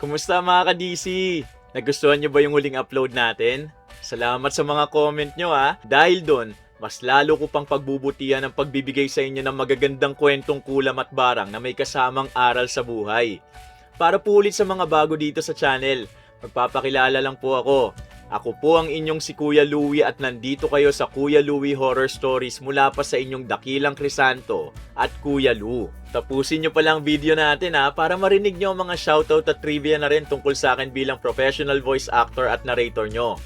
Kumusta mga ka-DC? Nagustuhan nyo ba yung huling upload natin? Salamat sa mga comment nyo ha. Dahil doon, mas lalo ko pang pagbubutihan ang pagbibigay sa inyo ng magagandang kwentong kulam at barang na may kasamang aral sa buhay. Para po ulit sa mga bago dito sa channel, magpapakilala lang po ako. Ako po ang inyong si Kuya Louie at nandito kayo sa Kuya Louie Horror Stories mula pa sa inyong dakilang Crisanto at Kuya Lou. Tapusin nyo pa lang video natin ha para marinig nyo ang mga shoutout at trivia na rin tungkol sa akin bilang professional voice actor at narrator nyo.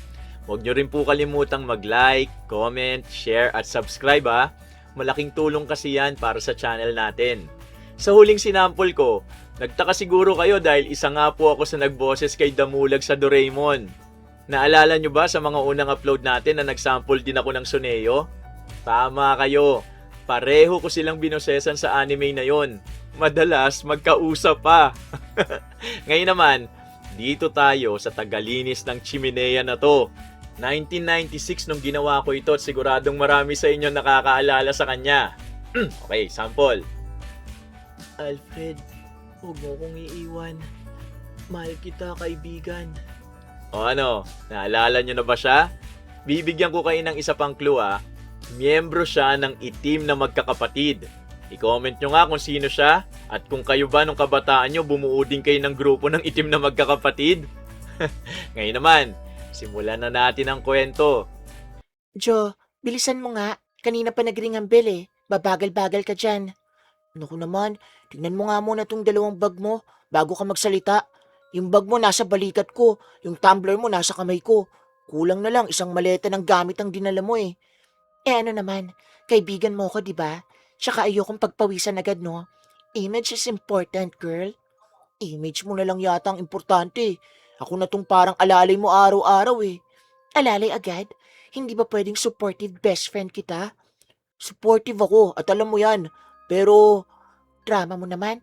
Huwag nyo rin po kalimutang mag-like, comment, share at subscribe ha. Malaking tulong kasi yan para sa channel natin. Sa huling sinample ko, nagtaka siguro kayo dahil isa nga po ako sa nagboses kay Damulag sa Doraemon. Naalala nyo ba sa mga unang upload natin na nagsample din ako ng Suneo? Tama kayo. Pareho ko silang binosesan sa anime na yon. Madalas magkausap pa. Ngayon naman, dito tayo sa tagalinis ng chimenea na to. 1996 nung ginawa ko ito at siguradong marami sa inyo nakakaalala sa kanya. Okay, sample. Alfred, huwag mo kong iiwan. Mahal kita, kaibigan. O ano, naalala nyo na ba siya? Bibigyan ko kayo ng isa pang clue ha. Miyembro siya ng itim na magkakapatid. I-comment nyo nga kung sino siya at kung kayo ba nung kabataan nyo bumuo din kayo ng grupo ng itim na magkakapatid. Ngayon naman, simulan na natin ang kwento. Jo, bilisan mo nga. Kanina pa nagring ang bell eh. Babagal-bagal ka dyan. Naku naman, tingnan mo nga muna tong dalawang bag mo bago ka magsalita. Yung bag mo nasa balikat ko, yung tumbler mo nasa kamay ko. Kulang na lang isang maleta ng gamit ang dinala mo eh. Eh ano naman, kaibigan mo ko, di ba? Tsaka ayokong pagpawisan agad, no? Image is important, girl. Image mo na lang yata ang importante. Ako na tong parang alalay mo araw-araw eh. Alalay agad? Hindi ba pwedeng supportive best friend kita? Supportive ako at alam mo yan. Pero, drama mo naman.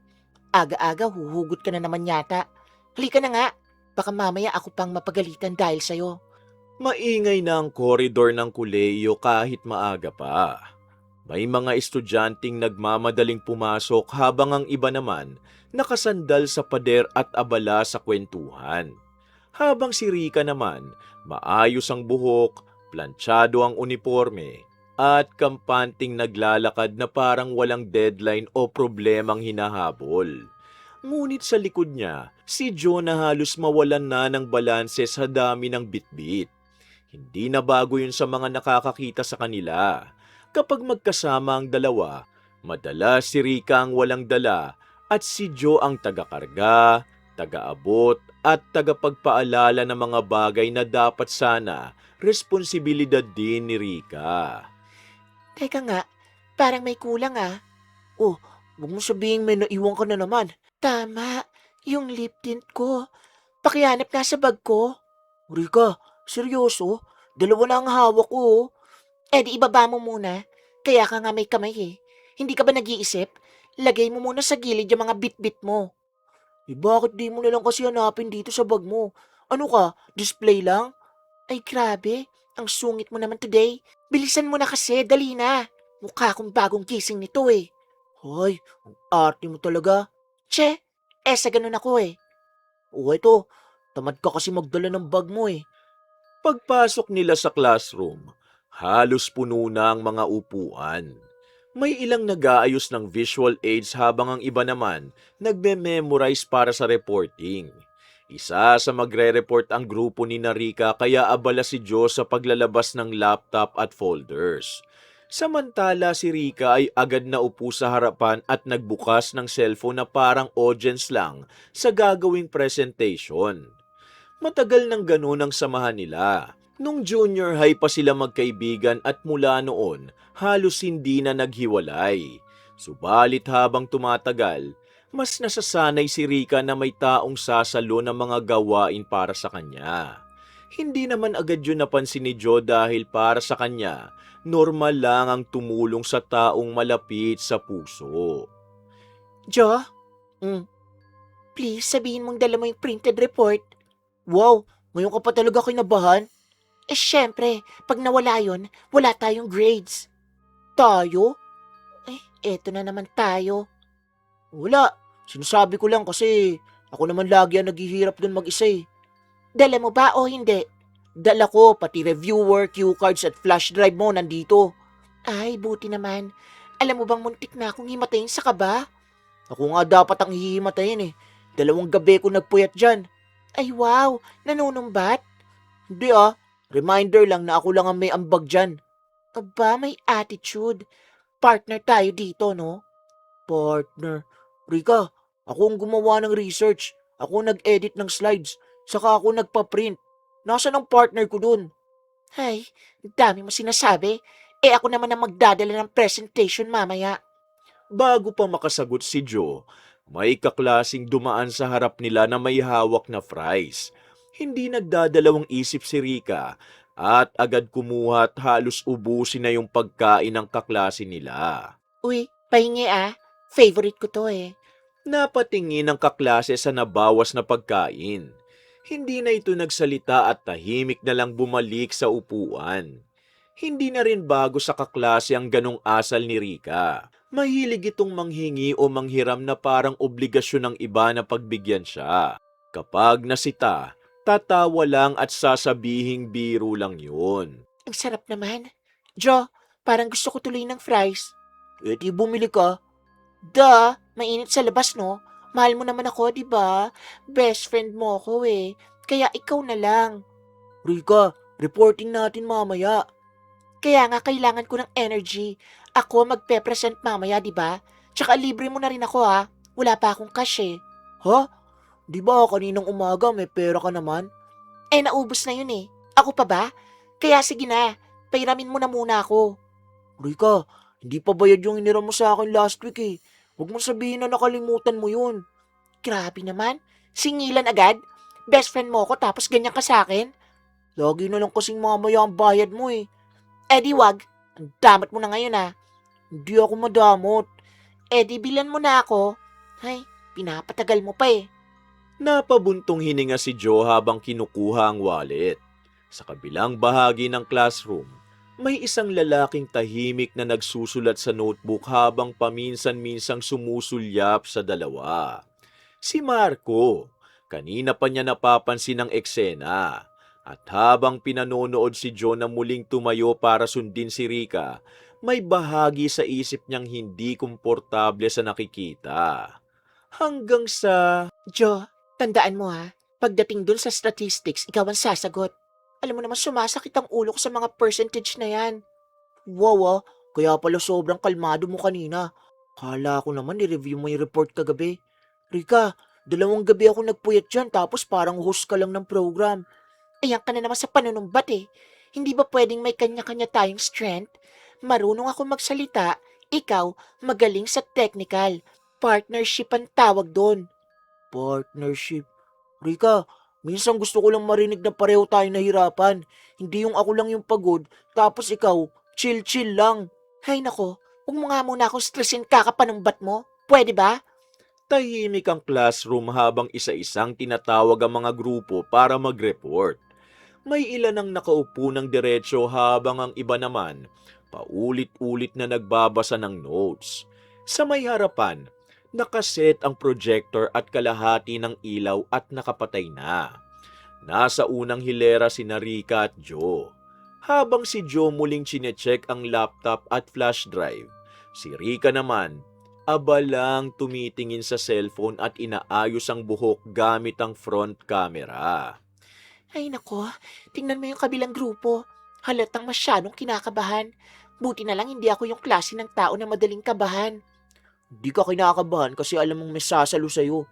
Aga-aga huhugot ka na naman yata. Halika na nga. Baka mamaya ako pang mapagalitan dahil sa'yo. Maingay na ang koridor ng kolehiyo kahit maaga pa. May mga estudyanteng nagmamadaling pumasok habang ang iba naman nakasandal sa pader at abala sa kwentuhan. Habang si Rika naman, maayos ang buhok, plantsado ang uniforme, at kampanting naglalakad na parang walang deadline o problemang hinahabol. Ngunit sa likod niya, si Joe na halos mawalan na ng balanse sa dami ng bitbit. Hindi na bago yun sa mga nakakakita sa kanila. Kapag magkasama ang dalawa, madalas si Rika ang walang dala at si Joe ang taga-karga, taga-abot at tagapagpaalala ng mga bagay na dapat sana responsibilidad din ni Rika. Teka nga, parang may kulang ah. Oh, huwag mo sabihin may naiwan ka na naman. Tama, yung lip tint ko. Pakihanap nga sa bag ko. Rika, seryoso? Dalawa na ang hawak ko oh. Eh di ibaba mo muna. Kaya ka nga may kamay eh. Hindi ka ba nag-iisip? Lagay mo muna sa gilid yung mga bit-bit mo. Eh bakit di mo na lang kasi hanapin dito sa bag mo? Ano ka, display lang? Ay grabe, ang sungit mo naman today. Bilisan mo na kasi, dali na. Mukha akong bagong gising nito eh. Hoy, ang arte mo talaga. Che, sa ganun ako eh. O ito, tamad ka kasi magdala ng bag mo eh. Pagpasok nila sa classroom, halos puno na ang mga upuan. May ilang nag-aayos ng visual aids habang ang iba naman nagme-memorize para sa reporting. Isa sa magre-report ang grupo ni Narika kaya abala si Joe sa paglalabas ng laptop at folders. Samantala si Rika ay agad na upo sa harapan at nagbukas ng cellphone na parang audience lang sa gagawing presentation. Matagal nang ganun ang samahan nila. Nung junior high pa sila magkaibigan at mula noon, halos hindi na naghiwalay. Subalit habang tumatagal, mas nasasanay si Rika na may taong sasalo ng mga gawain para sa kanya. Hindi naman agad yun napansin ni Joe dahil para sa kanya, normal lang ang tumulong sa taong malapit sa puso. Jo? Mm, please sabihin mong dala mo yung printed report. Wow, ngayon ka pa talaga kinabahan? Eh syempre, pag nawala yon, wala tayong grades. Tayo? Eh, eto na naman tayo. Wala, sinasabi ko lang kasi Ako naman lagi ang naghihirap dun mag-isa eh. Dala mo ba o hindi? Dala ko, pati reviewer, cue cards at flash drive mo nandito. Ay, buti naman. Alam mo bang muntik na akong himatayin sa kaba? Ako nga dapat ang hihimatayin eh. 2 gabi ko nagpuyat dyan. Ay wow, nanunumbat? Hindi ah, reminder lang na ako lang ang may ambag dyan. Aba, may attitude. Partner tayo dito, no? Partner. Rika, ako ang gumawa ng research. Ako ang nag-edit ng slides. Saka ako nagpa-print. Nasaan ang partner ko dun? Ay, dami mo sinasabi. Ako naman ang magdadala ng presentation mamaya. Bago pa makasagot si Joe, may kaklasing dumaan sa harap nila na may hawak na fries. Hindi nagdadalawang isip si Rika at agad kumuha at halos ubusin na yung pagkain ng kaklase nila. Uy, pahingi ah. Favorite ko to eh. Napatingin ang kaklase sa nabawas na pagkain. Hindi na ito nagsalita at tahimik na lang bumalik sa upuan. Hindi na rin bago sa kaklase ang ganong asal ni Rika. Mahilig itong manghingi o manghiram na parang obligasyon ng iba na pagbigyan siya. Kapag nasita, tatawa lang at sasabihing biro lang yun. Ang sarap naman. Jo, parang gusto ko tuloy ng fries. Di bumili ka. Mainit sa labas no? Mahal mo naman ako, di ba? Best friend mo ako eh. Kaya ikaw na lang. Rika, reporting natin mamaya. Kaya nga kailangan ko ng energy. Ako magpe-present mamaya, di ba? Tsaka libre mo na rin ako ha. Wala pa akong cash eh. Ha? Di ba kaninang umaga may pera ka naman? Naubos na yun eh. Ako pa ba? Kaya sige na, pairamin mo na muna ako. Rika, hindi pa bayad yung iniram mo sa akin last week eh. Huwag mo sabihin na nakalimutan mo yun. Grabe naman. Singilan agad? Best friend mo ako tapos ganyan ka sa akin? Lagi na lang kasing mamaya ang bayad mo eh. Di wag. Ang damot mo na ngayon ah. Hindi ako madamot. Di bilan mo na ako. Ay, pinapatagal mo pa eh. Napabuntong hininga si Joe habang kinukuha ang wallet. Sa kabilang bahagi ng classroom, may isang lalaking tahimik na nagsusulat sa notebook habang paminsan-minsang sumusulyap sa dalawa. Si Marco, kanina pa niya napapansin ang eksena. At habang pinanonood si Joe na muling tumayo para sundin si Rika, may bahagi sa isip niyang hindi komportable sa nakikita. Hanggang sa... Jo, tandaan mo ha. Pagdating dun sa statistics, ikaw ang sasagot. Alam mo naman sumasakit ang ulo ko sa mga percentage na yan. Wow ah, kaya pala sobrang kalmado mo kanina. Kala ko naman i-review mo yung report kagabi. Rika, 2 gabi ako nagpuyat dyan tapos parang host ka lang ng program. Ayan ka na naman sa panunumbat eh. Hindi ba pwedeng may kanya-kanya tayong strength? Marunong ako magsalita, ikaw magaling sa technical. Partnership ang tawag doon. Partnership? Rika, minsan gusto ko lang marinig na pareho tayo nahirapan. Hindi yung ako lang yung pagod, tapos ikaw, chill-chill lang. Hay nako, huwag mo nga muna akong stressin kakapanumbat mo. Pwede ba? tahimik ang classroom habang isa-isang tinatawag ang mga grupo para mag-report. May ilan ang nakaupo ng diretsyo habang ang iba naman paulit-ulit na nagbabasa ng notes. Sa may harapan, nakaset ang projector at kalahati ng ilaw at nakapatay na. Nasa unang hilera si Rika at Joe. Habang si Joe muling chinecheck ang laptop at flash drive, si Rika naman, abalang tumitingin sa cellphone at inaayos ang buhok gamit ang front camera. Ay nako, tingnan mo yung kabilang grupo. Halatang masyadong kinakabahan. Buti na lang hindi ako yung klase ng tao na madaling kabahan. Hindi ka kinakabahan kasi alam mong may sasalo sa'yo.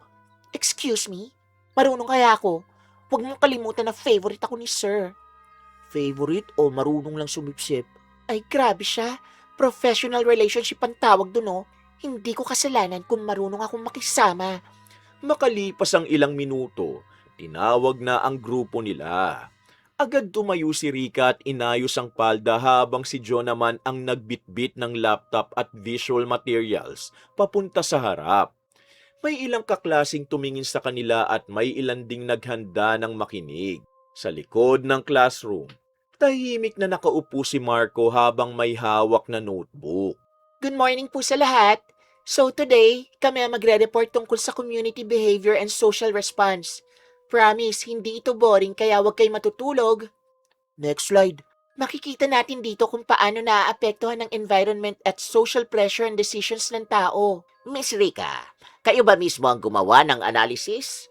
Excuse me? Marunong kaya ako? Huwag mong kalimutan na favorite ako ni Sir. Favorite o marunong lang sumipsip? Ay grabe siya. Professional relationship ang tawag dun oh. Hindi ko kasalanan kung marunong akong makisama. Makalipas ang ilang minuto, tinawag na ang grupo nila. Agad tumayo si Rika at inayos ang palda habang si Joe naman ang nagbitbit ng laptop at visual materials papunta sa harap. May ilang kaklasing tumingin sa kanila at may ilan ding naghanda ng makinig. Sa likod ng classroom, tahimik na nakaupo si Marco habang may hawak na notebook. Good morning po sa lahat. So today, kami ang magre-report tungkol sa community behavior and social response. Promise, hindi ito boring kaya huwag kayo matutulog. Next slide. Makikita natin dito kung paano naaapektuhan ng environment at social pressure and decisions ng tao. Miss Rika, kayo ba mismo ang gumawa ng analysis?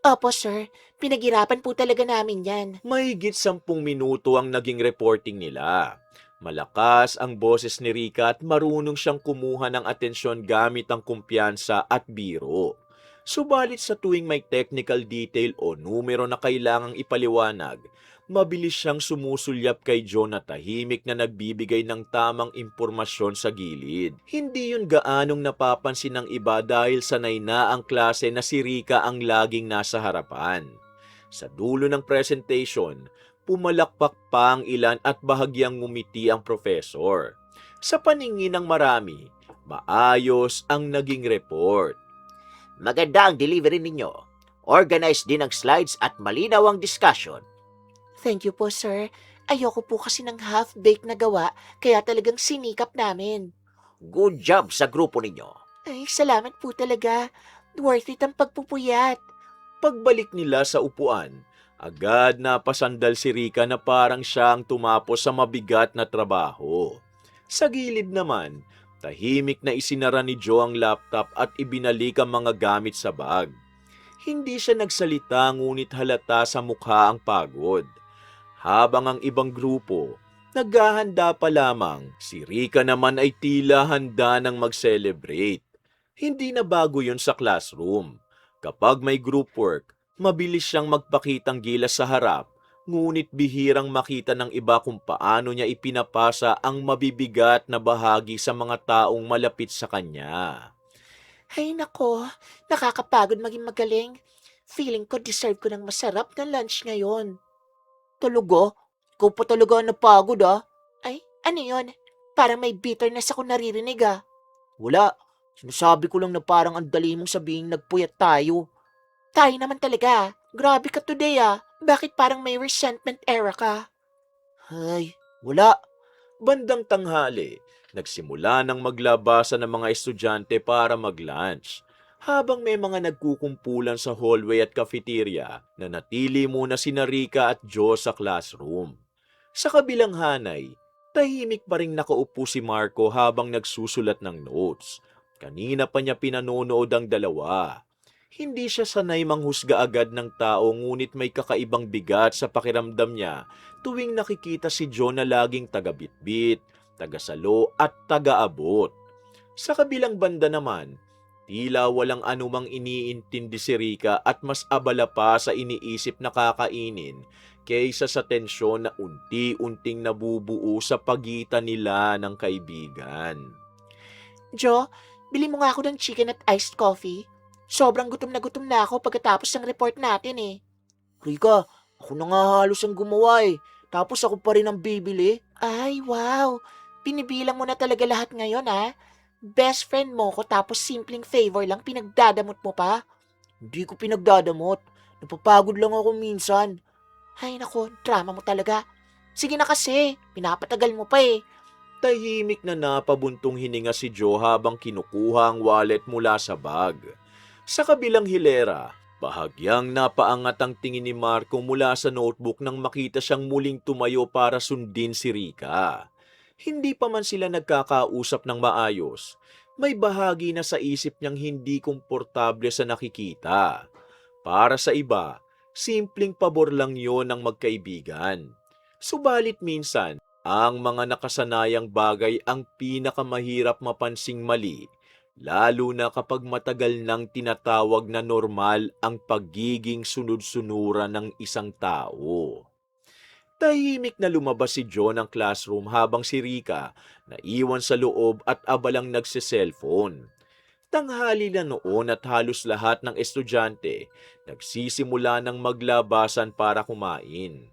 Opo, sir. Pinaghirapan po talaga namin yan. Mahigit 10 minuto ang naging reporting nila. Malakas ang boses ni Rika at marunong siyang kumuha ng atensyon gamit ang kumpiyansa at biro. Subalit sa tuwing may technical detail o numero na kailangang ipaliwanag, mabilis siyang sumusulyap kay John na tahimik na nagbibigay ng tamang impormasyon sa gilid. Hindi yun gaanong napapansin ng iba dahil sanay na ang klase na si Rika ang laging nasa harapan. Sa dulo ng presentation, pumalakpak pa ang ilan at bahagyang ngumiti ang professor. Sa paningin ng marami, maayos ang naging report. Maganda ang delivery ninyo. Organized din ang slides at malinaw ang discussion. Thank you po, sir. Ayoko po kasi ng half-baked na gawa, kaya talagang sinikap namin. Good job sa grupo ninyo. Ay, salamat po talaga. Worth it ang pagpupuyat. Pagbalik nila sa upuan, agad napasandal si Rika na parang siya ang tumapos sa mabigat na trabaho. Sa gilid naman, tahimik na isinara ni Joe ang laptop at ibinalik ang mga gamit sa bag. Hindi siya nagsalita ngunit halata sa mukha ang pagod. Habang ang ibang grupo, naghahanda pa lamang, si Rika naman ay tila handa ng mag-celebrate. Hindi na bago yun sa classroom. Kapag may group work, mabilis siyang magpakitang gilas sa harap, ngunit bihirang makita ng iba kung paano niya ipinapasa ang mabibigat na bahagi sa mga taong malapit sa kanya. Ay nako, nakakapagod maging magaling. Feeling ko deserve ko ng masarap na lunch ngayon. Talaga? Ikaw pa talaga ang napagod ah. Ay, ano yun? Parang may bitterness ako naririnig ah. Wala. Sinasabi ko lang na parang ang dali mong sabihin nagpuyat tayo. Tayo naman talaga. Grabe ka today ah. Bakit parang may resentment era ka? Ay, wala. Bandang tanghali, nagsimula ng maglabasan ng mga estudyante para mag-lunch. Habang may mga nagkukumpulan sa hallway at cafeteria, nanatili muna sina Rika at Joe sa classroom. Sa kabilang hanay, tahimik pa ring nakaupo si Marco habang nagsusulat ng notes. Kanina pa niya pinanonood ang dalawa. Hindi siya sanay manghusga agad ng tao ngunit may kakaibang bigat sa pakiramdam niya tuwing nakikita si John na laging taga-bitbit, taga-salo at taga-abot. Sa kabilang banda naman, tila walang anumang iniintindi si Rika at mas abala pa sa iniisip na kakainin kaysa sa tensyon na unti-unting nabubuo sa pagitan nila ng kaibigan. Jo, bili mo nga ako ng chicken at iced coffee. Sobrang gutom na ako pagkatapos ng report natin eh. Rika, ako na nga halos ang gumawa eh. Tapos ako pa rin ang bibili. Ay, wow. Pinibilang mo na talaga lahat ngayon ah. Best friend mo ko tapos simpleng favor lang pinagdadamot mo pa. Hindi ko pinagdadamot. Napapagod lang ako minsan. Ay nako, drama mo talaga. Sige na kasi, pinapatagal mo pa eh. Tahimik na napabuntong hininga si Joe habang kinukuha ang wallet mula sa bag. Sa kabilang hilera, bahagyang napaangat ang tingin ni Marco mula sa notebook nang makita siyang muling tumayo para sundin si Rika. Hindi pa man sila nagkakausap ng maayos, may bahagi na sa isip niyang hindi komportable sa nakikita. Para sa iba, simpleng pabor lang yon ng magkaibigan. Subalit minsan, ang mga nakasanayang bagay ang pinakamahirap mapansing mali, lalo na kapag matagal nang tinatawag na normal ang pagiging sunod-sunuran ng isang tao. Tahimik na lumabas si John ng classroom habang si Rika naiwan sa loob at abalang nagse-cellphone. Tanghali na noon at halos lahat ng estudyante nagsisimula ng maglabasan para kumain.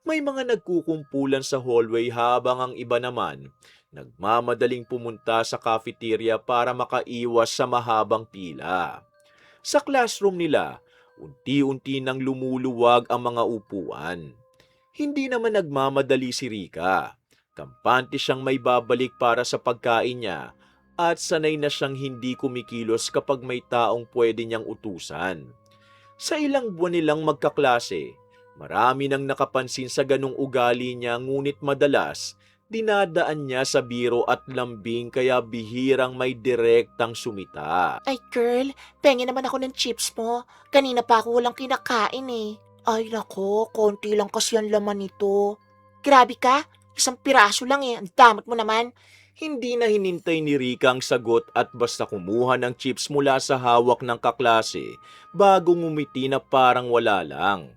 May mga nagkukumpulan sa hallway habang ang iba naman nagmamadaling pumunta sa cafeteria para makaiwas sa mahabang pila. Sa classroom nila, unti-unti nang lumuluwag ang mga upuan. Hindi naman nagmamadali si Rika. Kampante siyang may babalik para sa pagkain niya at sanay na siyang hindi kumikilos kapag may taong pwede niyang utusan. Sa ilang buwan nilang magkaklase, marami nang nakapansin sa ganong ugali niya ngunit madalas, dinadaan niya sa biro at lambing kaya bihirang may direktang sumita. Ay girl, pengen naman ako ng chips mo. Kanina pa ako walang kinakain eh. Ay nako, konti lang kasi ang laman nito. Grabe ka, isang piraso lang eh. Ang damot mo naman. Hindi na hinintay ni Rika ang sagot at basta kumuha ng chips mula sa hawak ng kaklase bago ngumiti na parang wala lang.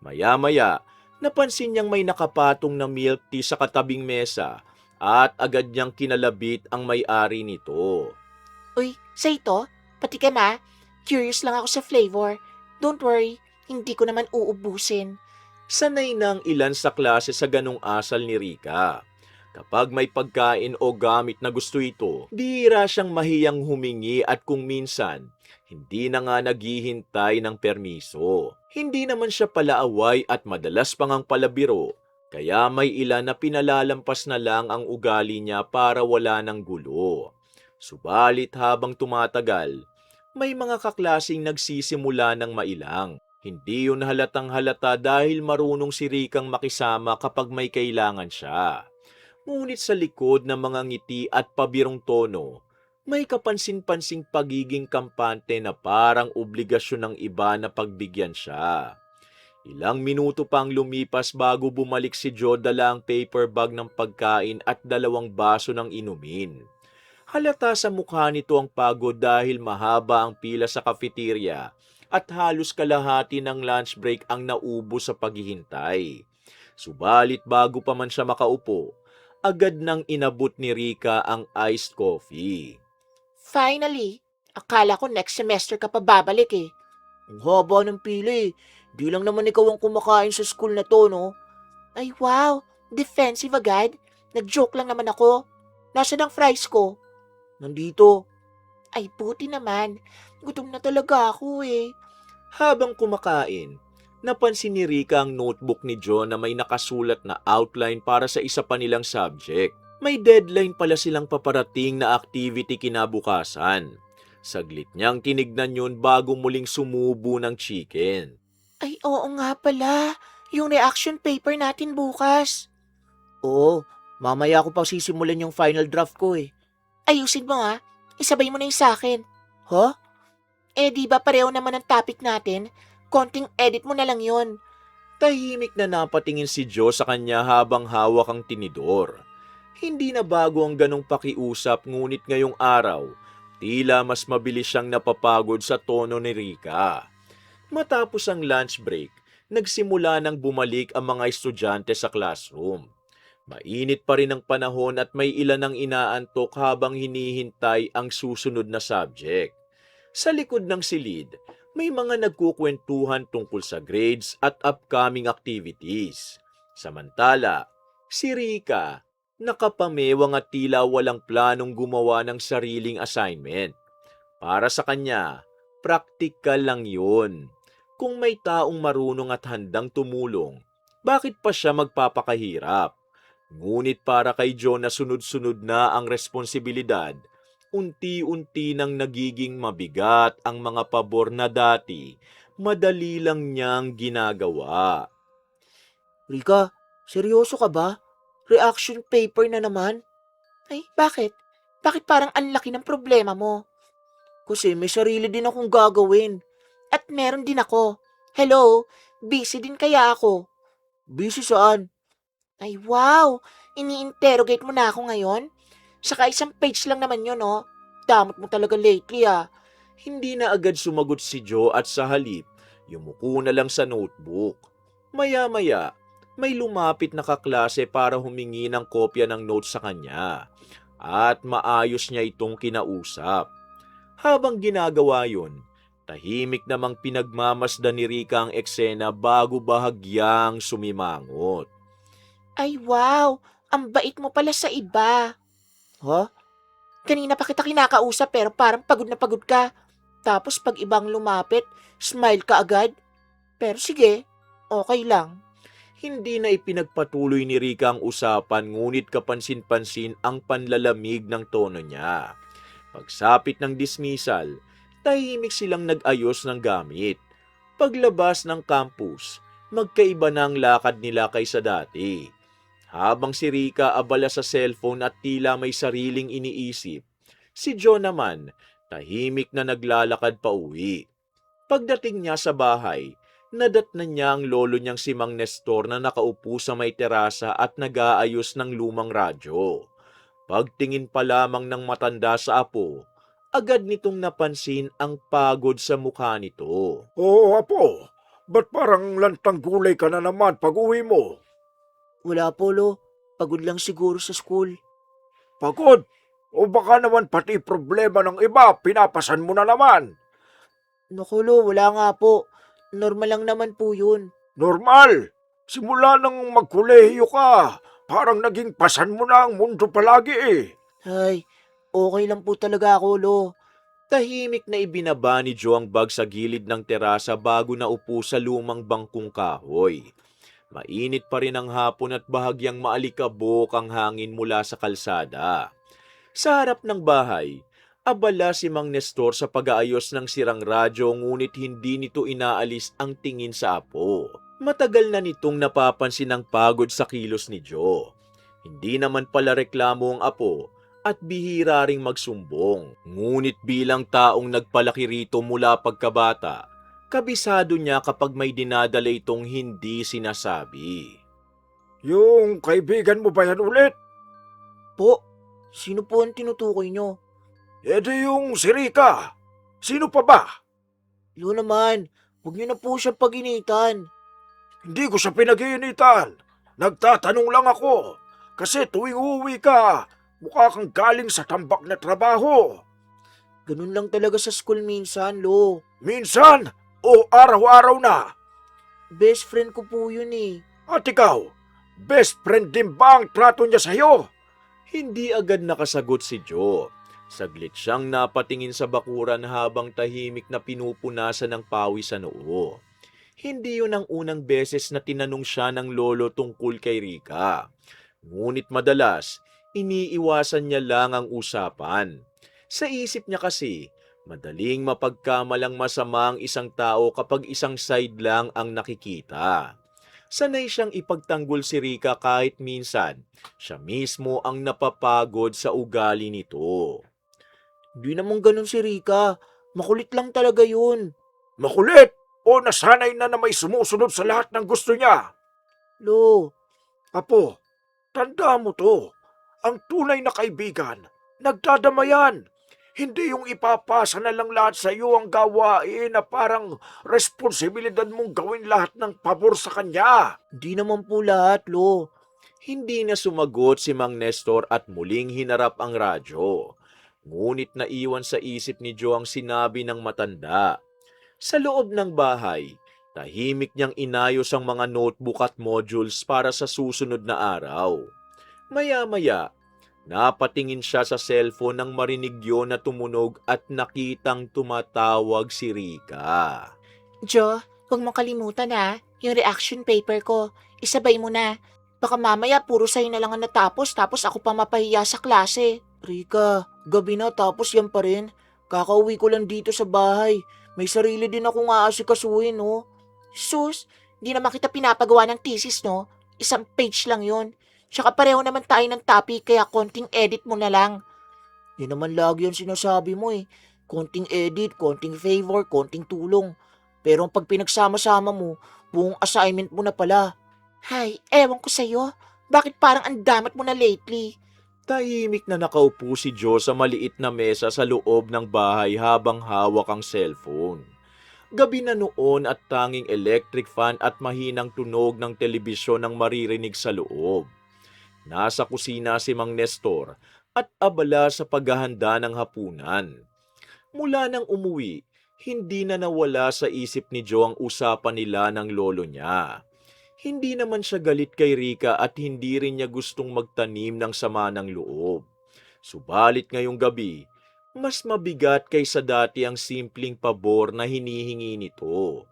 Maya-maya, napansin niyang may nakapatong na milk tea sa katabing mesa at agad niyang kinalabit ang may-ari nito. Uy, sa ito, pati ka ma. Curious lang ako sa flavor. Don't worry, hindi ko naman uubusin. Sanay ng ilan sa klase sa ganong asal ni Rika. Kapag may pagkain o gamit na gusto ito, bihira siyang mahiyang humingi at kung minsan, hindi na nga naghihintay ng permiso. Hindi naman siya palaaway at madalas pang ang palabiro, kaya may ilan na pinalalampas na lang ang ugali niya para wala ng gulo. Subalit habang tumatagal, may mga kaklasing nagsisimula ng mailang. Hindi yun halatang halata dahil marunong si Rikang makisama kapag may kailangan siya. Ngunit sa likod ng mga ngiti at pabirong tono, may kapansin-pansing pagiging kampante na parang obligasyon ng iba na pagbigyan siya. Ilang minuto pang lumipas bago bumalik si Joe dala ang paper bag ng pagkain at 2 baso ng inumin. Halata sa mukha nito ang pagod dahil mahaba ang pila sa cafeteria at halos kalahati ng lunch break ang naubos sa paghihintay. Subalit bago pa man siya makaupo, agad nang inabot ni Rika ang iced coffee. Finally, akala ko next semester ka pa babalik eh. Ang haba ng pili. Di lang naman ikaw ang kumakain sa school na to, no? Ay wow, defensive agad. Nag-joke lang naman ako. Nasaan ang fries ko? Nandito. Ay buti naman. Gutom na talaga ako eh. Habang kumakain, napansin ni Rika ang notebook ni John na may nakasulat na outline para sa isa pa nilang subject. May deadline pala silang paparating na activity kinabukasan. Saglit niyang tinignan yun bago muling sumubo ng chicken. Ay oo nga pala. Yung reaction paper natin bukas. Oo, mamaya ko pang sisimulan yung final draft ko eh. Ayusin mo nga. Isabay mo na yung sakin. Huh? Eh di ba pareho naman ang topic natin? Konting edit mo na lang yon. Tahimik na napatingin si Joe sa kanya habang hawak ang tinidor. Hindi na bago ang ganong pakiusap ngunit ngayong araw, tila mas mabilis siyang napapagod sa tono ni Rika. Matapos ang lunch break, nagsimula nang bumalik ang mga estudyante sa classroom. Mainit pa rin ang panahon at may ilan ang inaantok habang hinihintay ang susunod na subject. Sa likod ng silid, may mga nagkukwentuhan tungkol sa grades at upcoming activities. Samantala, si Rika, nakapamewang at tila walang planong gumawa ng sariling assignment. Para sa kanya, praktikal lang yun. Kung may taong marunong at handang tumulong, bakit pa siya magpapakahirap? Ngunit para kay John na sunod-sunod na ang responsibilidad, unti-unti nang nagiging mabigat ang mga pabor na dati, madali lang niyang ginagawa. Rika, seryoso ka ba? Reaction paper na naman? Ay, bakit? Bakit parang ang laki ng problema mo? Kasi may sarili din akong gagawin. At meron din ako. Hello, busy din kaya ako. Busy saan? Ay wow, ini-interrogate mo na ako ngayon? Saka isang page lang naman yun, oh. Damot mo talaga lately, ah. Hindi na agad sumagot si Joe at sa halip, yumuko na lang sa notebook. Maya-maya, may lumapit na kaklase para humingi ng kopya ng notes sa kanya. At maayos niya itong kinausap. Habang ginagawa yun, tahimik namang pinagmamasdan ni Rika ang eksena bago bahagyang sumimangot. Ay wow, ang bait mo pala sa iba. Ha? Kanina pa kita kinakausap pero parang pagod na pagod ka. Tapos pag ibang lumapit, smile ka agad. Pero sige, okay lang. Hindi na ipinagpatuloy ni Rika ang usapan ngunit kapansin-pansin ang panlalamig ng tono niya. Pagsapit ng dismissal, tahimik silang nag-ayos ng gamit. Paglabas ng campus, magkaiba na ang lakad nila kaysa dati. Habang si Rika abala sa cellphone at tila may sariling iniisip, si Joe naman tahimik na naglalakad pa uwi. Pagdating niya sa bahay, nadatnan niya ang lolo niyang si Mang Nestor na nakaupo sa may terasa at nag-aayos ng lumang radyo. Pagtingin pa lamang ng matanda sa apo, agad nitong napansin ang pagod sa mukha nito. Oo, apo. Ba't parang lantang gulay ka na naman pag-uwi mo? Wala po, Lo. Pagod lang siguro sa school. Pagod? O baka naman pati problema ng iba, pinapasan mo na naman. Naku, Lo, wala nga po. Normal lang naman po yun. Normal. Simula nang magkolehiyo ka, parang naging pasan mo na ang mundo palagi eh. Ay, okay lang po talaga ako, Lo. Tahimik na ibinaba ni Joe ang bag sa gilid ng terasa bago naupo sa lumang bangkong kahoy. Mainit pa rin ang hapon at bahagyang maalikabok ang hangin mula sa kalsada. Sa harap ng bahay, abala si Mang Nestor sa pag-aayos ng sirang radyo ngunit hindi nito inaalis ang tingin sa apo. Matagal na nitong napapansin ang pagod sa kilos ni Joe. Hindi naman pala reklamo ang apo at bihira ring magsumbong. Ngunit bilang taong nagpalaki rito mula pagkabata, kabisado niya kapag may dinadala itong hindi sinasabi. Yung kaibigan mo ba yan ulit? Po, sino po ang tinutukoy nyo? E di yung si Rika. Sino pa ba? Lo naman, huwag nyo na po siyang pag-initan. Hindi ko siya pinag-iinitan. Nagtatanong lang ako. Kasi tuwing uuwi ka, mukha kang galing sa tambak na trabaho. Ganun lang talaga sa school minsan, Lo. Minsan o araw-araw na. Best friend ko po yun eh. At ikaw, best friend din ba ang trato niya sa'yo? Hindi agad nakasagot si Joe. Saglit siyang napatingin sa bakuran habang tahimik na pinupunasan ng pawis sa noo. Hindi yun ang unang beses na tinanong siya ng lolo tungkol kay Rika. Ngunit madalas, iniiwasan niya lang ang usapan. Sa isip niya kasi, madaling mapagkamalang masama ang isang tao kapag isang side lang ang nakikita. Sanay siyang ipagtanggol si Rika kahit minsan, siya mismo ang napapagod sa ugali nito. Di naman ganun si Rika. Makulit lang talaga yun. Makulit o nasanay na may sumusunod sa lahat ng gusto niya? Lo, Apo, tanda mo to. Ang tunay na kaibigan, nagdadamayan. Hindi yung ipapasa na lang lahat sa iyo ang gawain na parang responsibilidad mong gawin lahat ng pabor sa kanya. di naman po lahat, Lo. Hindi na sumagot si Mang Nestor at muling hinarap ang radyo. Ngunit naiwan sa isip ni Joe ang sinabi ng matanda. Sa loob ng bahay, tahimik niyang inayos ang mga notebook at modules para sa susunod na araw. Maya-maya, napatingin siya sa cellphone nang marinig yun na tumunog at nakitang tumatawag si Rika. Jo, huwag mong kalimutan ha. Yung reaction paper ko, isabay mo na. Baka mamaya puro sa'yo na lang ang natapos tapos ako pa mapahiya sa klase. Rika, gabi na tapos yan pa rin. Kakauwi ko lang dito sa bahay. May sarili din akong aasikasuhin, no? Sus, di naman kita pinapagawa ng thesis, no? Isang page lang yon. Tsaka pareho naman tayo ng topic kaya konting edit mo na lang. Di naman lagi yung sinasabi mo eh. Konting edit, konting favor, konting tulong. Pero pag pinagsama-sama mo, buong assignment mo na pala. Hay, ewan ko sa'yo. Bakit parang ang damat mo na lately? Tahimik na nakaupo si Joe sa maliit na mesa sa loob ng bahay habang hawak ang cellphone. Gabi na noon at tanging electric fan at mahinang tunog ng telebisyon ang maririnig sa loob. Nasa kusina si Mang Nestor at abala sa paghahanda ng hapunan. Mula nang umuwi, hindi na nawala sa isip ni Joe ang usapan nila ng lolo niya. Hindi naman siya galit kay Rika at hindi rin niya gustong magtanim ng sama ng loob. Subalit ngayong gabi, mas mabigat kaysa dati ang simpleng pabor na hinihingi nito.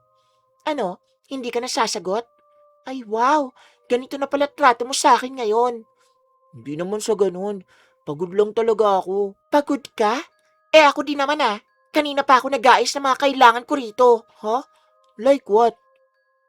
Ano? Hindi ka nasasagot? Ay wow, ganito na pala trato mo sa akin ngayon. Hindi naman sa ganun. Pagod lang talaga ako. Pagod ka? Ako din naman Kanina pa ako nag-aayos ng mga kailangan ko rito. Huh? Like what?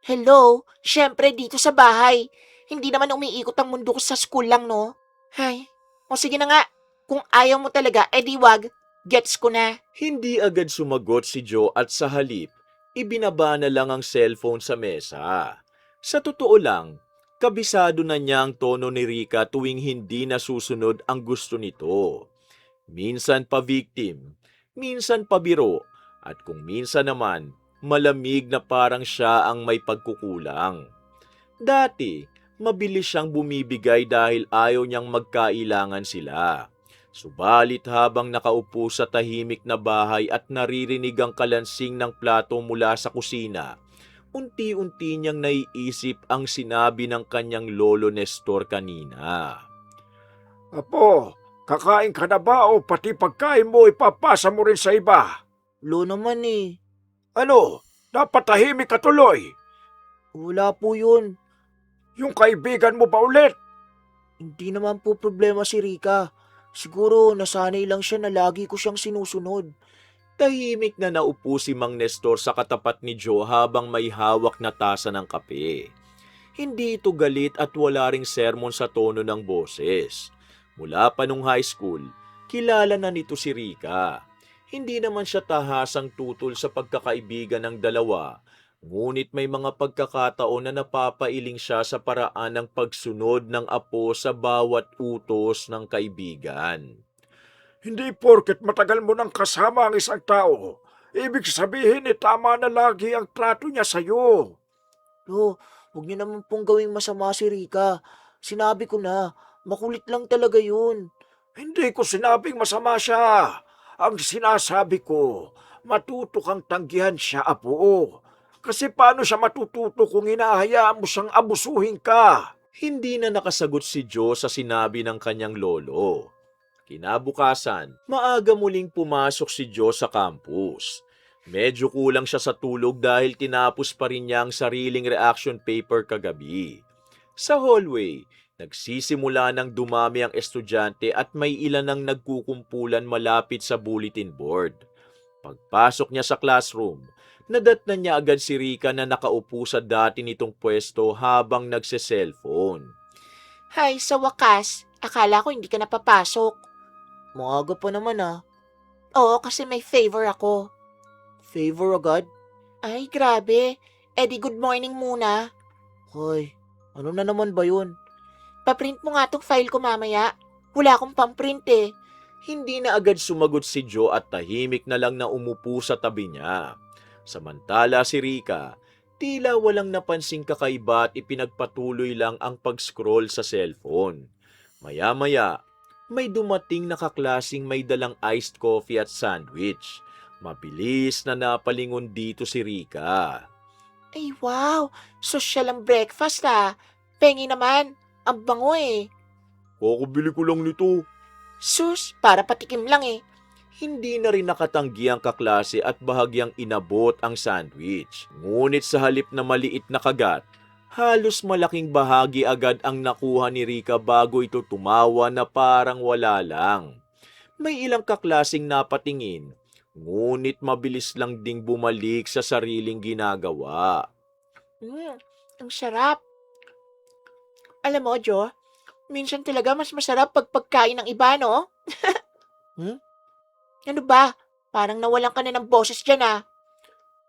Hello? Siyempre dito sa bahay. Hindi naman umiikot ang mundo ko sa school lang, no? Hay, o sige na nga. Kung ayaw mo talaga, edi wag. Gets ko na. Hindi agad sumagot si Joe at sa halip, ibinaba na lang ang cellphone sa mesa. Sa totoo lang, kabisado na niya ang tono ni Rika tuwing hindi nasusunod ang gusto nito. Minsan pa victim, minsan pa biro, at kung minsan naman, malamig na parang siya ang may pagkukulang. Dati, mabilis siyang bumibigay dahil ayaw niyang magkailangan sila. Subalit habang nakaupo sa tahimik na bahay at naririnig ang kalansing ng plato mula sa kusina, unti-unti niyang naiisip ang sinabi ng kanyang lolo Nestor kanina. Apo, kakain ka na ba o pati pagkain mo ipapasa mo rin sa iba? Lo naman Ano, dapat tahimik ka tuloy. Wala po yun. Yung kaibigan mo ba ulit? Hindi naman po problema si Rika. Siguro nasanay lang siya na lagi ko siyang sinusunod. Tahimik na naupo si Mang Nestor sa katapat ni Joe habang may hawak na tasa ng kape. Hindi ito galit at wala ring sermon sa tono ng boses. Mula pa nung high school, kilala na nito si Rika. Hindi naman siya tahasang tutol sa pagkakaibigan ng dalawa, ngunit may mga pagkakataon na napapailing siya sa paraan ng pagsunod ng apo sa bawat utos ng kaibigan. Hindi porket matagal mo nang kasama ang isang tao, ibig sabihin tama na lagi ang trato niya sa'yo. Lo, huwag niyo naman pong gawing masama si Rika. Sinabi ko na, makulit lang talaga yun. Hindi ko sinabing masama siya. Ang sinasabi ko, matuto kang tanggihan siya, apo. Kasi paano siya matututo kung hinahayaan mo siyang abusuhin ka? Hindi na nakasagot si Joe sa sinabi ng kanyang lolo. Kinabukasan, maaga muling pumasok si Joe sa campus. Medyo kulang siya sa tulog dahil tinapos pa rin niya ang sariling reaction paper kagabi. Sa hallway, nagsisimula ng dumami ang estudyante at may ilan ang nagkukumpulan malapit sa bulletin board. Pagpasok niya sa classroom, nadatnan niya agad si Rika na nakaupo sa dati nitong pwesto habang nagse-cellphone. Hay, sa wakas, akala ko hindi ka napapasok. Maaga pa naman Oo, kasi may favor ako. Favor agad? Ay, grabe. Di good morning muna. Hoy, ano na naman ba yun? Paprint mo nga tong file ko mamaya. Wala akong pamprint Hindi na agad sumagot si Joe at tahimik na lang na umupo sa tabi niya. Samantala si Rika, tila walang napansing kakaiba at ipinagpatuloy lang ang pag-scroll sa cellphone. Maya-maya, may dumating na kaklasing may dalang iced coffee at sandwich. Mabilis na napalingon dito si Rika. Ay, wow. Social ang breakfast Pengi naman. Ang bango Kakabili ko lang nito. Sus, para patikim lang Hindi na rin nakatanggi ang kaklase at bahagyang inabot ang sandwich. Ngunit sa halip na maliit na kagat, halos malaking bahagi agad ang nakuha ni Rika bago ito tumawa na parang wala lang. May ilang kaklasing napatingin, ngunit mabilis lang ding bumalik sa sariling ginagawa. Ang sarap. Alam mo, Jo, minsan talaga mas masarap pag pagkain ng iba, no? Ano ba? Parang nawalan ka na ng boses dyan,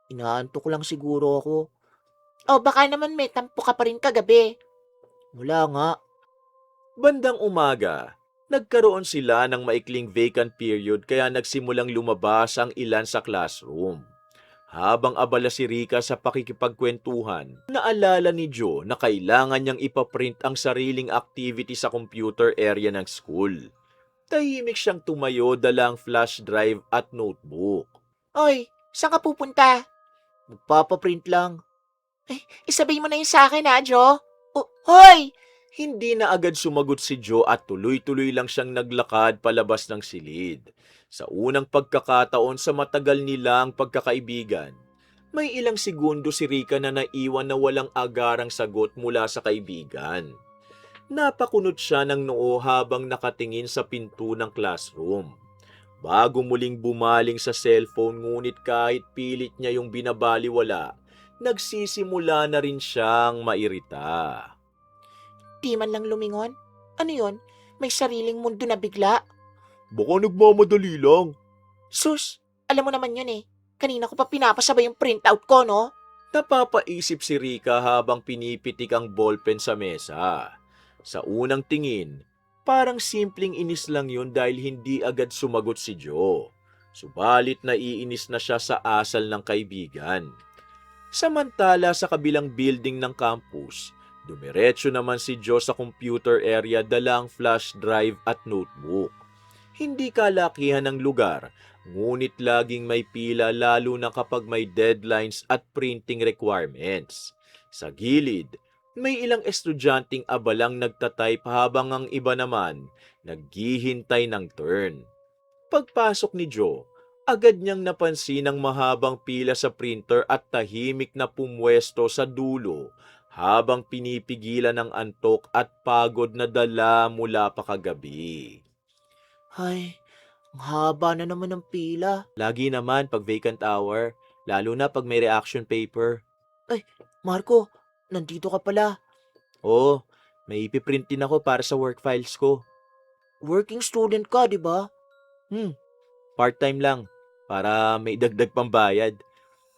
Inaantok lang siguro ako. O baka naman may tampo ka pa rin kagabi. Wala nga. Bandang umaga, nagkaroon sila ng maikling vacant period kaya nagsimulang lumabas ang ilan sa classroom. Habang abala si Rika sa pakikipagkwentuhan, naalala ni Joe na kailangan niyang ipaprint ang sariling activity sa computer area ng school. Tahimik siyang tumayo, dala ang flash drive at notebook. Oy, saan ka pupunta? Magpapaprint lang. Isabay mo na yun sa akin, Jo? Hoy! Hindi na agad sumagot si Joe at tuloy-tuloy lang siyang naglakad palabas ng silid. Sa unang pagkakataon sa matagal nilang pagkakaibigan, may ilang segundo si Rika na naiwan na walang agarang sagot mula sa kaibigan. Napakunot siya ng noo habang nakatingin sa pinto ng classroom. bago muling bumaling sa cellphone ngunit kahit pilit niya yung binabaliwala, nagsisimula na rin siyang mairita. Di man lang lumingon. Ano yon? May sariling mundo na bigla. Baka nagmamadali lang. Sus, alam mo naman yun eh. Kanina ko pa pinapasabay yung printout ko, no? Napapaisip si Rika habang pinipitik ang ballpen sa mesa. Sa unang tingin, parang simpleng inis lang yun dahil hindi agad sumagot si Joe. Subalit naiinis na siya sa asal ng kaibigan. Samantala sa kabilang building ng campus, dumiretso naman si Joe sa computer area dala ang flash drive at notebook. Hindi kalakihan ng lugar, ngunit laging may pila lalo na kapag may deadlines at printing requirements. Sa gilid, may ilang estudyanteng abalang nagtatype habang ang iba naman naghihintay ng turn. Pagpasok ni Joe, agad niyang napansin ang mahabang pila sa printer at tahimik na pumwesto sa dulo habang pinipigilan ng antok at pagod na dala mula pa kagabi. Ay, ang haba na naman ng pila. Lagi naman pag vacant hour, lalo na pag may reaction paper. Marco, nandito ka pala. Oo, may ipiprint din ako para sa work files ko. Working student ka, di ba? Part-time lang, para may dagdag pambayad.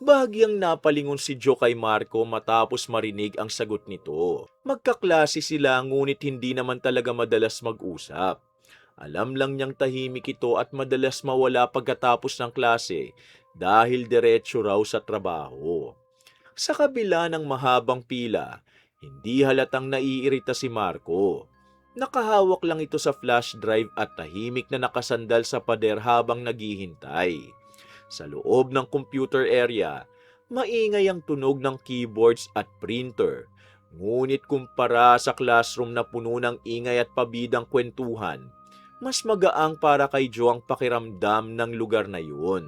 Bahagyang napalingon si Joe kay Marco matapos marinig ang sagot nito. Magkaklase sila ngunit hindi naman talaga madalas mag-usap. Alam lang niyang tahimik ito at madalas mawala pagkatapos ng klase dahil diretso raw sa trabaho. Sa kabila ng mahabang pila, hindi halatang naiirita si Marco. Nakahawak lang ito sa flash drive at tahimik na nakasandal sa pader habang naghihintay. Sa loob ng computer area, maingay ang tunog ng keyboards at printer. Ngunit kumpara sa classroom na puno ng ingay at pabidang kwentuhan, mas magaang para kay Joe ang pakiramdam ng lugar na yun.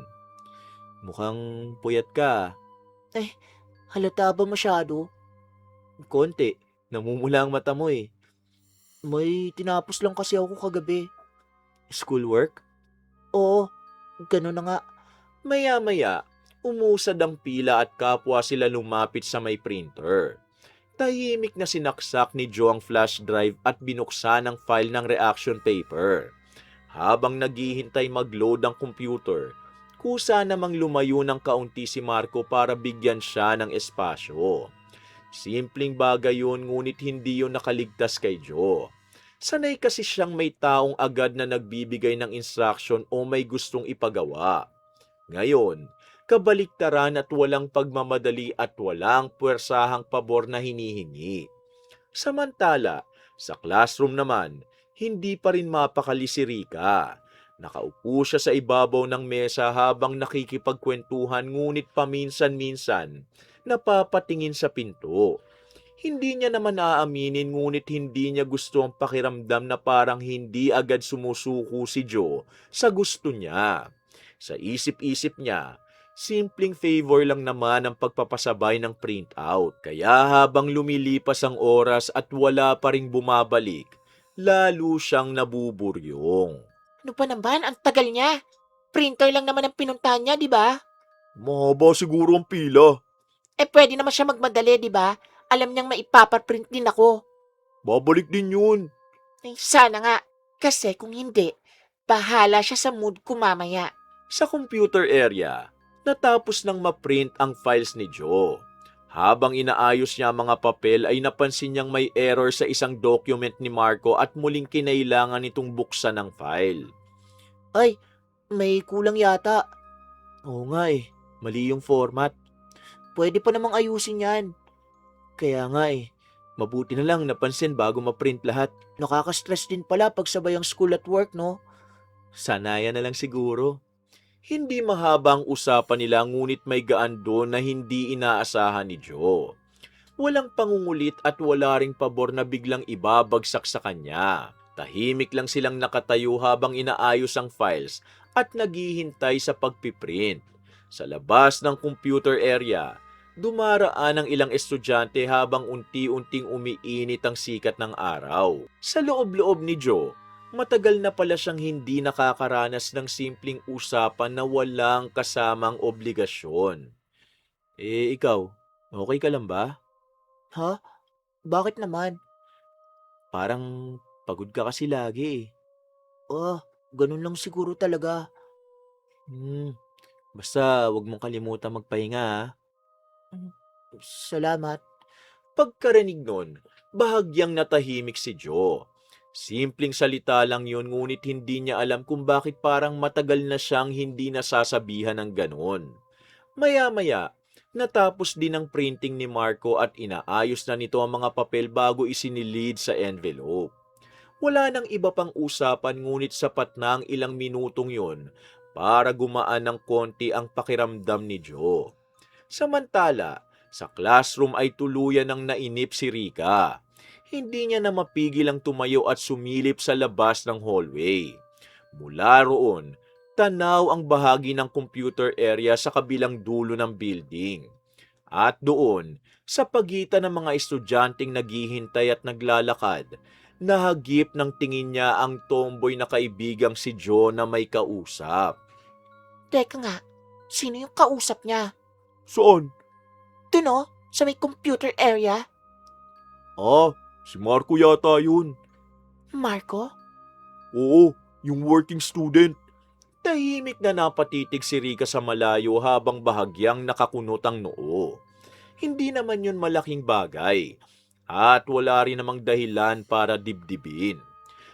Mukhang puyat ka. Halata ba masyado? Konti, namumula ang mata mo eh. May tinapos lang kasi ako kagabi. Schoolwork? Oo, gano'n na nga. Maya-maya, umusad ang pila at kapwa sila lumapit sa may printer. Tahimik na sinaksak ni Joe ang flash drive at binuksan ang file ng reaction paper. Habang naghihintay mag-load ang computer, kusa namang lumayo ng kaunti si Marco para bigyan siya ng espasyo. Simpleng bagay yun ngunit hindi yun nakaligtas kay Joe. Sanay kasi siyang may taong agad na nagbibigay ng instruction o may gustong ipagawa. Ngayon, kabaliktaran at walang pagmamadali at walang puwersahang pabor na hinihingi. Samantala, sa classroom naman, hindi pa rin mapakali si Rika. Nakaupo siya sa ibabaw ng mesa habang nakikipagkwentuhan ngunit paminsan-minsan napapatingin sa pinto. Hindi niya naman aaminin ngunit hindi niya gusto ang pakiramdam na parang hindi agad sumusuko si Joe sa gusto niya. Sa isip-isip niya, simpleng favor lang naman ang pagpapasabay ng printout. Kaya habang lumilipas ang oras at wala pa ring bumabalik, lalo siyang nabuburyong. Ano pa naman? Ang tagal niya. Printer lang naman ang pinuntahan niya, di ba? Mahaba siguro ang pila. Pwede naman siya magmadali, di ba? Alam niyang maipapaprint din ako. Babalik din yun. Sana nga. Kasi kung hindi, bahala siya sa mood ko mamaya. Sa computer area, natapos nang ma-print ang files ni Joe. Habang inaayos niya ang mga papel ay napansin niyang may error sa isang document ni Marco at muling kinailangan itong buksan ang file. Ay, may kulang yata. Oo nga mali yung format. Pwede pa namang ayusin yan. Kaya nga mabuti na lang napansin bago ma-print lahat. Nakaka-stress din pala pag sabay ang school at work, no? Sanayan na lang siguro. Hindi mahabang usapan nila ngunit may gaan doon na hindi inaasahan ni Joe. Walang pangungulit at wala ring pabor na biglang ibabagsak sa kanya. Tahimik lang silang nakatayo habang inaayos ang files at naghihintay sa pagpiprint. Sa labas ng computer area, dumaraan ang ilang estudyante habang unti-unting umiinit ang sikat ng araw. Sa loob-loob ni Joe, Matagal na pala siyang hindi nakakaranas ng simpleng usapan na walang kasamang obligasyon. Ikaw, okay ka lang ba? Ha? Bakit naman? Parang pagod ka kasi lagi eh. Oh, ganun lang siguro talaga. Hmm, basta wag mong kalimutan magpahinga ha. Mm, Salamat. Pagkarinig nun, bahagyang natahimik si Joe. Simpleng salita lang yun ngunit hindi niya alam kung bakit parang matagal na siyang hindi nasasabihan ng ganon. Maya-maya, natapos din ang printing ni Marco at inaayos na nito ang mga papel bago isinilid sa envelope. Wala nang iba pang usapan ngunit sapat na ang ilang minutong yun para gumaan ng konti ang pakiramdam ni Joe. Samantala, sa classroom ay tuluyan ng nainip si Rika. Hindi niya na mapigil ang tumayo at sumilip sa labas ng hallway. Mula roon, tanaw ang bahagi ng computer area sa kabilang dulo ng building. At doon, sa pagitan ng mga estudyanteng naghihintay at naglalakad, nahagip ng tingin niya ang tomboy na kaibigang si Joe na may kausap. Teka nga, sino yung kausap niya? Saan? Doon oh, sa may computer area. Si Marco yata yun. Marco? Oo, yung working student. Tahimik na napatitig si Rika sa malayo habang bahagyang nakakunot ang noo. Hindi naman yun malaking bagay at wala rin namang dahilan para dibdibin.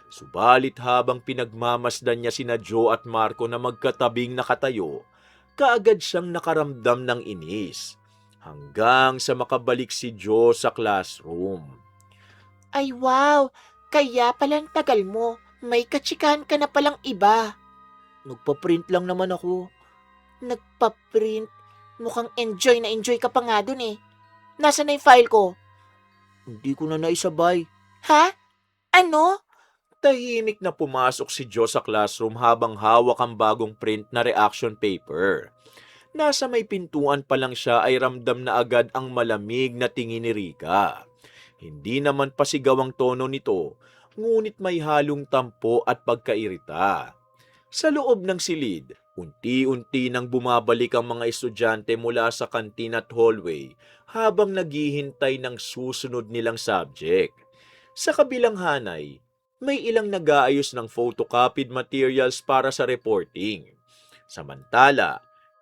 Subalit habang pinagmamasdan niya sina Joe at Marco na magkatabing nakatayo, kaagad siyang nakaramdam ng inis. Hanggang sa makabalik si Joe sa classroom. Ay wow, kaya palang tagal mo. May katsikahan ka na palang iba. Nagpa-print lang naman ako. Nagpa-print? Mukhang enjoy ka pa nga dun eh. Nasaan na yung file ko? Hindi ko na naisabay. Ha? Ano? Tahimik na pumasok si Joe sa classroom habang hawak ang bagong print na reaction paper. Nasa may pintuan pa lang siya ay ramdam na agad ang malamig na tingin ni Rika. Hindi naman pasigaw ang tono nito, ngunit may halong tampo at pagkairita. Sa loob ng silid, unti-unti nang bumabalik ang mga estudyante mula sa kantin at hallway habang naghihintay ng susunod nilang subject. Sa kabilang hanay, may ilang nag-aayos ng photocopied materials para sa reporting. Samantala,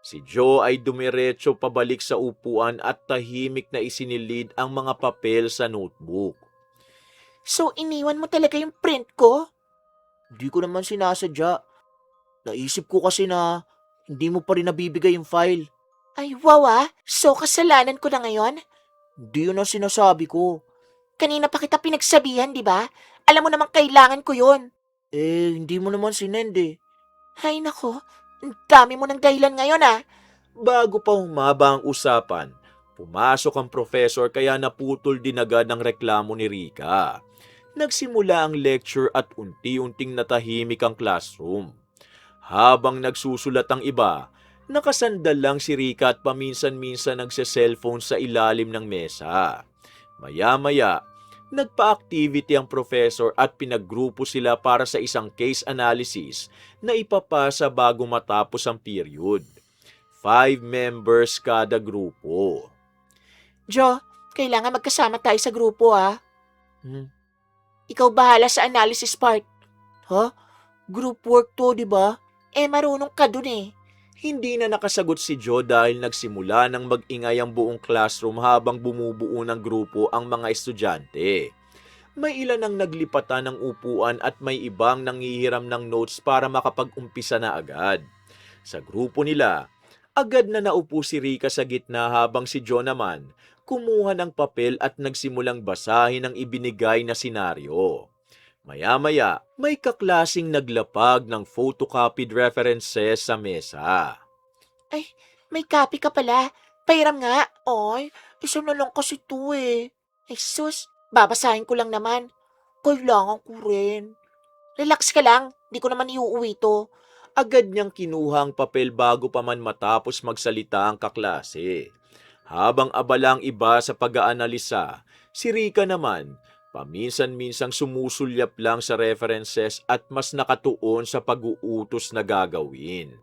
si Joe ay dumiretso pabalik sa upuan at tahimik na isinilid ang mga papel sa notebook. So iniwan mo talaga yung print ko? Hindi ko naman sinasadya. Naisip ko kasi na hindi mo pa rin nabibigay yung file. Ay wow ah, so kasalanan ko na ngayon? Hindi yun ang sinasabi ko. Kanina pa kita pinagsabihan, di ba? Alam mo namang kailangan ko yun. Hindi mo naman sinend eh. Ay nako, ang dami mo ng dahilan ngayon ah. Bago pa humaba ang usapan, pumasok ang professor kaya naputol din agad ang reklamo ni Rika. Nagsimula ang lecture at unti-unting natahimik ang classroom. Habang nagsusulat ang iba, nakasandal lang si Rika at paminsan-minsan nagse-cellphone sa ilalim ng mesa. Maya-maya, nagpa-activity ang professor at pinaggrupo sila para sa isang case analysis na ipapasa bago matapos ang period. 5 members kada grupo. Jo, kailangan magkasama tayo sa grupo ah. Ikaw bahala sa analysis part. Ha? Group work to, di ba? Marunong ka dun eh. Hindi na nakasagot si Joe dahil nagsimula ng mag-ingay ang buong classroom habang bumubuo ng grupo ang mga estudyante. May ilan ang naglipatan ng upuan at may ibang nangihiram ng notes para makapag-umpisa na agad. Sa grupo nila, agad na naupo si Rika sa gitna habang si Joe naman kumuha ng papel at nagsimulang basahin ang ibinigay na senaryo. Maya-maya, may kaklasing naglapag ng photocopied references sa mesa. Ay, may copy ka pala. Pairam nga. Ay, isa na lang kasi to eh. Ay sus, babasahin ko lang naman. Kailangan ko rin. Relax ka lang, di ko naman iuuwi to. Agad niyang kinuha ang papel bago pa man matapos magsalita ang kaklase. Habang abala ang iba sa pag-aanalisa, si Rika naman, Paminsan-minsang sumusulyap lang sa references at mas nakatuon sa pag-uutos na gagawin.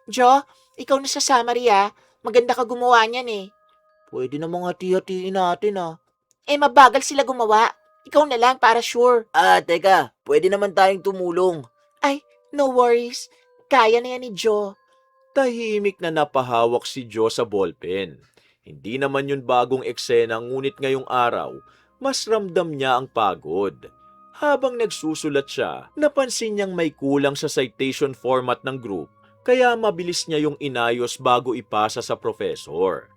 Jo, ikaw na sa summary ah. Maganda ka gumawa niyan eh. Pwede namang hati-hatiin natin ah. Eh mabagal sila gumawa. Ikaw na lang para sure. Teka. Pwede naman tayong tumulong. Ay, no worries. Kaya na yan ni Jo. Tahimik na napahawak si Joe sa ballpen. Hindi naman yun bagong eksena ngunit ngayong araw, mas ramdam niya ang pagod. Habang nagsusulat siya, napansin niyang may kulang sa citation format ng group, kaya mabilis niya yung inayos bago ipasa sa professor.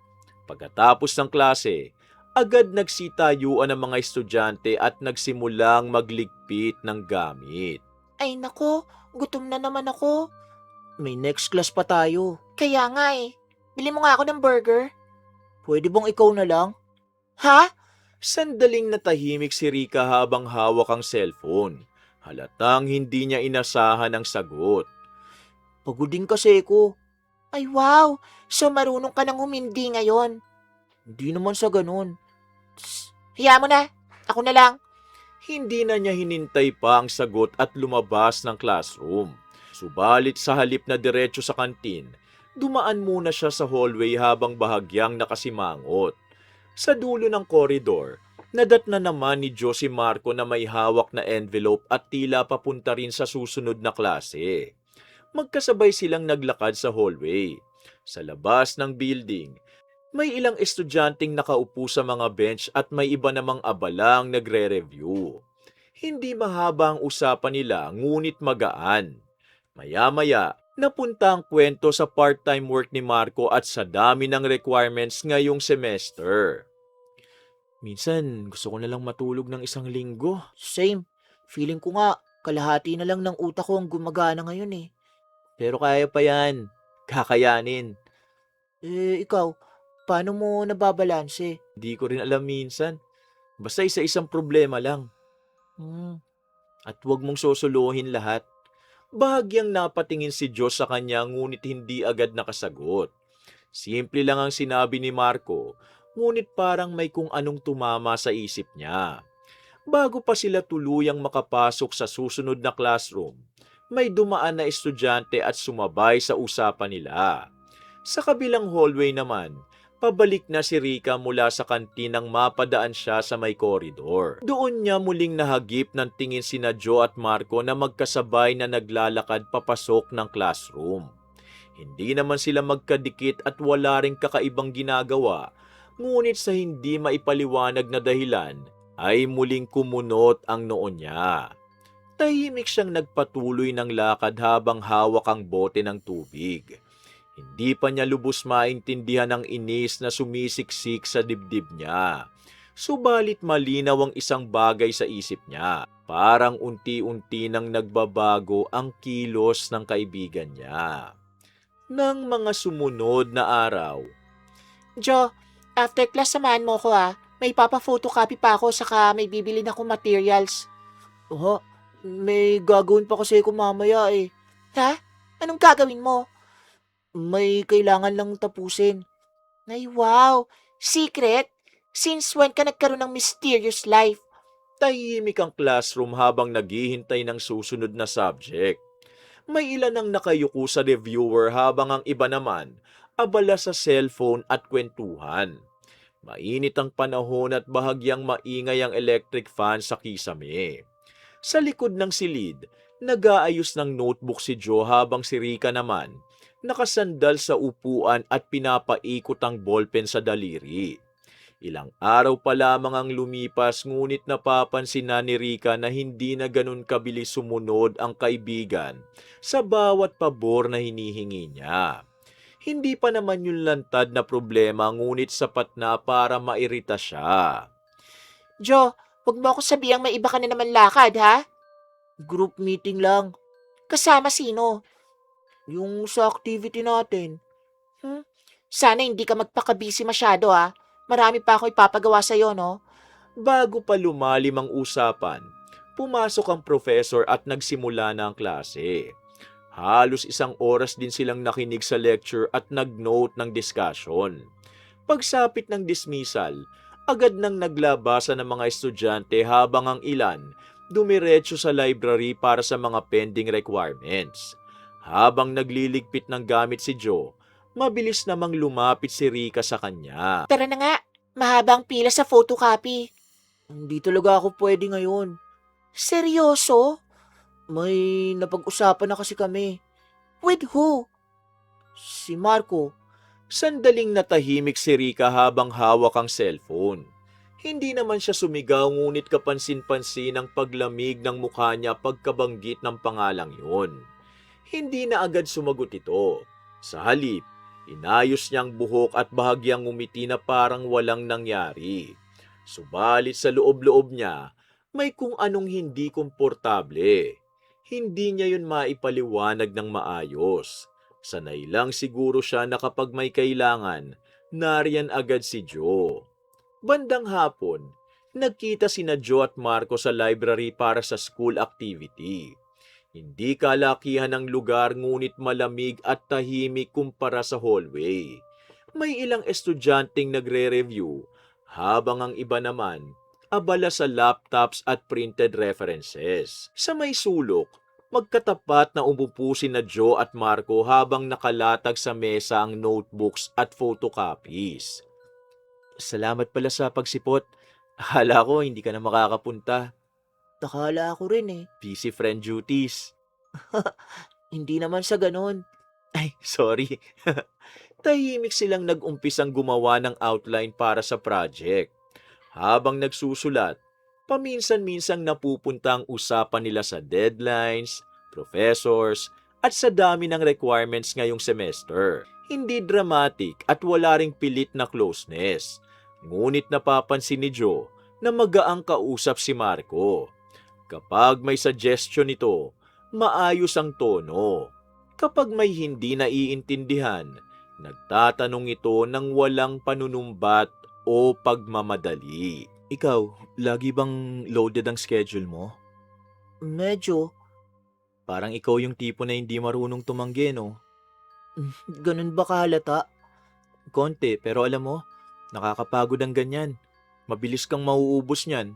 Pagkatapos ng klase, agad nagsitayuan ang mga estudyante at nagsimulang magligpit ng gamit. Ay nako, gutom na naman ako. May next class pa tayo. Kaya nga eh. Bili mo nga ako ng burger. Pwede bang ikaw na lang? Ha? Sandaling natahimik si Rika habang hawak ang cellphone. Halatang hindi niya inasahan ang sagot. Pagod din kasi ko. Ay wow, so marunong ka nang humindi ngayon. Hindi naman sa ganun. Hiya mo na, ako na lang. Hindi na niya hinintay pa ang sagot at lumabas ng classroom. Subalit sa halip na diretso sa kantin, dumaan muna siya sa hallway habang bahagyang nakasimangot. Sa dulo ng koridor, nadatna naman ni Josie Marco na may hawak na envelope at tila papunta rin sa susunod na klase. Magkasabay silang naglakad sa hallway. Sa labas ng building, may ilang estudyanteng nakaupo sa mga bench at may iba namang abalang nagre-review. Hindi mahaba ang usapan nila ngunit magaan. Maya-maya, napunta ang kwento sa part-time work ni Marco at sa dami ng requirements ngayong semester. Minsan, gusto ko na lang matulog ng 1 linggo. Same. Feeling ko nga, kalahati na lang ng utak ko ang gumagana ngayon eh. Pero kaya pa yan. Kakayanin. Eh, ikaw, paano mo nababalanse? Di ko rin alam minsan. Basta isa-isang problema lang. At huwag mong sosolohin lahat. Bahagyang napatingin si Diyos sa kanya ngunit hindi agad nakasagot. Simple lang ang sinabi ni Marco, ngunit parang may kung anong tumama sa isip niya. Bago pa sila tuluyang makapasok sa susunod na classroom, may dumaan na estudyante at sumabay sa usapan nila. Sa kabilang hallway naman, pabalik na si Rika mula sa kantin nang mapadaan siya sa may koridor. Doon niya muling nahagip ng tingin sina Joe at Marco na magkasabay na naglalakad papasok ng classroom. Hindi naman sila magkadikit at wala ring kakaibang ginagawa, ngunit sa hindi maipaliwanag na dahilan ay muling kumunot ang noo niya. Tahimik siyang nagpatuloy ng lakad habang hawak ang bote ng tubig. Hindi pa niya lubos maintindihan ang inis na sumisiksik sa dibdib niya. Subalit malinaw ang isang bagay sa isip niya. Parang unti-unti nang nagbabago ang kilos ng kaibigan niya. Nang mga sumunod na araw, Jo, after class samahan mo ko ah. May papa-photocopy pa ako saka may bibili na akong materials. May gagawin pa kasi ako mamaya eh. Ha? Anong gagawin mo? May kailangan lang tapusin. Ay wow! Secret? Since when ka nagkaroon ng mysterious life? tahimik ang classroom habang naghihintay ng susunod na subject. May ilan ang nakayuko sa reviewer habang ang iba naman abala sa cellphone at kwentuhan. Mainit ang panahon at bahagyang maingay ang electric fan sa kisame. Sa likod ng silid, nag-aayos ng notebook si Joe habang si Rika naman nakasandal sa upuan at pinapaikot ang ballpen sa daliri. Ilang araw pa lamang ang lumipas ngunit napapansin na ni Rika na hindi na ganun kabilis sumunod ang kaibigan sa bawat pabor na hinihingi niya. Hindi pa naman yung lantad na problema ngunit sapat na para mairita siya. Jo, huwag mo ako sabihang may iba ka na naman lakad, ha? Group meeting lang. Kasama sino? Yung sa activity natin. Sana hindi ka magpakabisi masyado, ha? Marami pa ako ipapagawa sa'yo, no? Bago pa lumalim ang usapan, pumasok ang professor at nagsimula na ang klase. Halos 1 oras din silang nakinig sa lecture at nag-note ng discussion. Pagsapit ng dismissal, Agad nang naglabasan ng mga estudyante habang ang ilan dumiretso sa library para sa mga pending requirements. Habang nagliligpit ng gamit si Joe, mabilis namang lumapit si Rika sa kanya. Tara na nga, mahabang pila sa photocopy. Hindi talaga ako pwede ngayon. Seryoso? May napag-usapan na kasi kami. With who? Si Marco. Sandaling natahimik si Rika habang hawak ang cellphone. Hindi naman siya sumigaw ngunit kapansin-pansin ang paglamig ng mukha niya pagkabanggit ng pangalang yun. Hindi na agad sumagot ito. Sa halip, inayos niyang buhok at bahagyang ngumiti na parang walang nangyari. Subalit sa loob-loob niya, may kung anong hindi komportable. Hindi niya yun maipaliwanag ng maayos. Sanay lang siguro siya na kapag may kailangan, nariyan agad si Joe. Bandang hapon, nagkita sina Joe at Marco sa library para sa school activity. Hindi kalakihan ang lugar ngunit malamig at tahimik kumpara sa hallway. May ilang estudyanteng nagre-review habang ang iba naman abala sa laptops at printed references. Sa may sulok, magkatapat na umupo sina Joe at Marco habang nakalatag sa mesa ang notebooks at photocopies. Salamat pala sa pagsipot. Akala ko hindi ka na makakapunta. Nakala ko rin eh. Busy friend duties. Hindi naman sa ganon. Ay, sorry. Tahimik silang nag-umpisang gumawa ng outline para sa project. Habang nagsusulat, paminsan-minsang napupunta ang usapan nila sa deadlines, professors, at sa dami ng requirements ngayong semester. Hindi dramatic at wala ring pilit na closeness. Ngunit napapansin ni Joe na magaang kausap si Marco. Kapag may suggestion ito, maayos ang tono. Kapag may hindi naiintindihan, nagtatanong ito ng walang panunumbat o pagmamadali. Ikaw, lagi bang loaded ang schedule mo? Medyo. Parang ikaw yung tipo na hindi marunong tumanggi, no? Ganun ba kahalata? Konti, pero alam mo, nakakapagod ang ganyan. Mabilis kang mauubos niyan.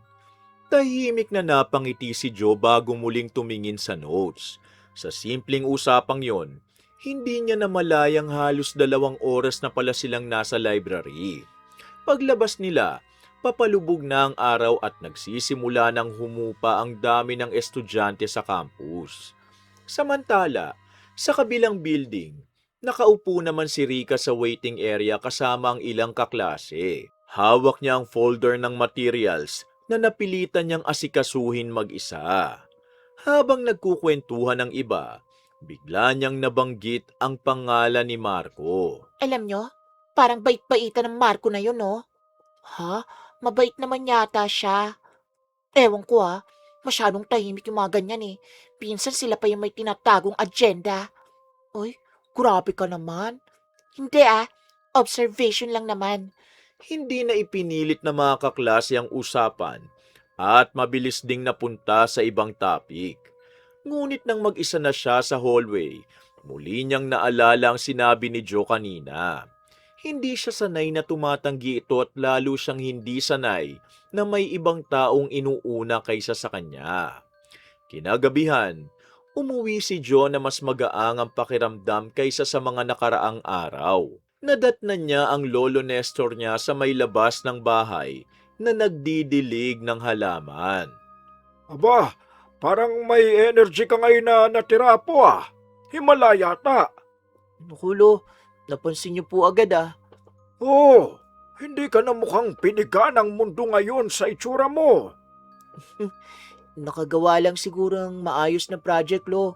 Tahimik na napangiti si Joe bago muling tumingin sa notes. Sa simpleng usapang yon, hindi niya namalayang halos 2 oras na pala silang nasa library. Paglabas nila, papalubog na ang araw at nagsisimula ng humupa ang dami ng estudyante sa campus. Samantala, sa kabilang building, nakaupo naman si Rika sa waiting area kasama ang ilang kaklase. Hawak niya ang folder ng materials na napilitan niyang asikasuhin mag-isa. Habang nagkukwentuhan ng iba, bigla niyang nabanggit ang pangalan ni Marco. Alam nyo, parang bait-baitan ng Marco na yun, no? Ha? Mabait naman yata siya. Ewan ko masyadong tahimik yung mga ganyan eh. Pinsan sila pa yung may tinatagong agenda. Uy, grabe ka naman. Hindi observation lang naman. Hindi na ipinilit na mga kaklase ang usapan at mabilis ding napunta sa ibang topic. Ngunit nang mag-isa na siya sa hallway, muli niyang naalala ang sinabi ni Joe kanina. Hindi siya sanay na tumatanggi ito at lalo siyang hindi sanay na may ibang taong inuuna kaysa sa kanya. Kinagabihan, umuwi si Joe na mas magaang ang pakiramdam kaysa sa mga nakaraang araw. Nadatnan niya ang lolo Nestor niya sa may labas ng bahay na nagdidilig ng halaman. Aba, parang may energy ka ngayon na natira po Himala yata. Nakulo, napansin niyo po agad Oo, hindi ka na mukhang piniga ng mundo ngayon sa itsura mo. Nakagawa lang siguro ng maayos na project, Lo.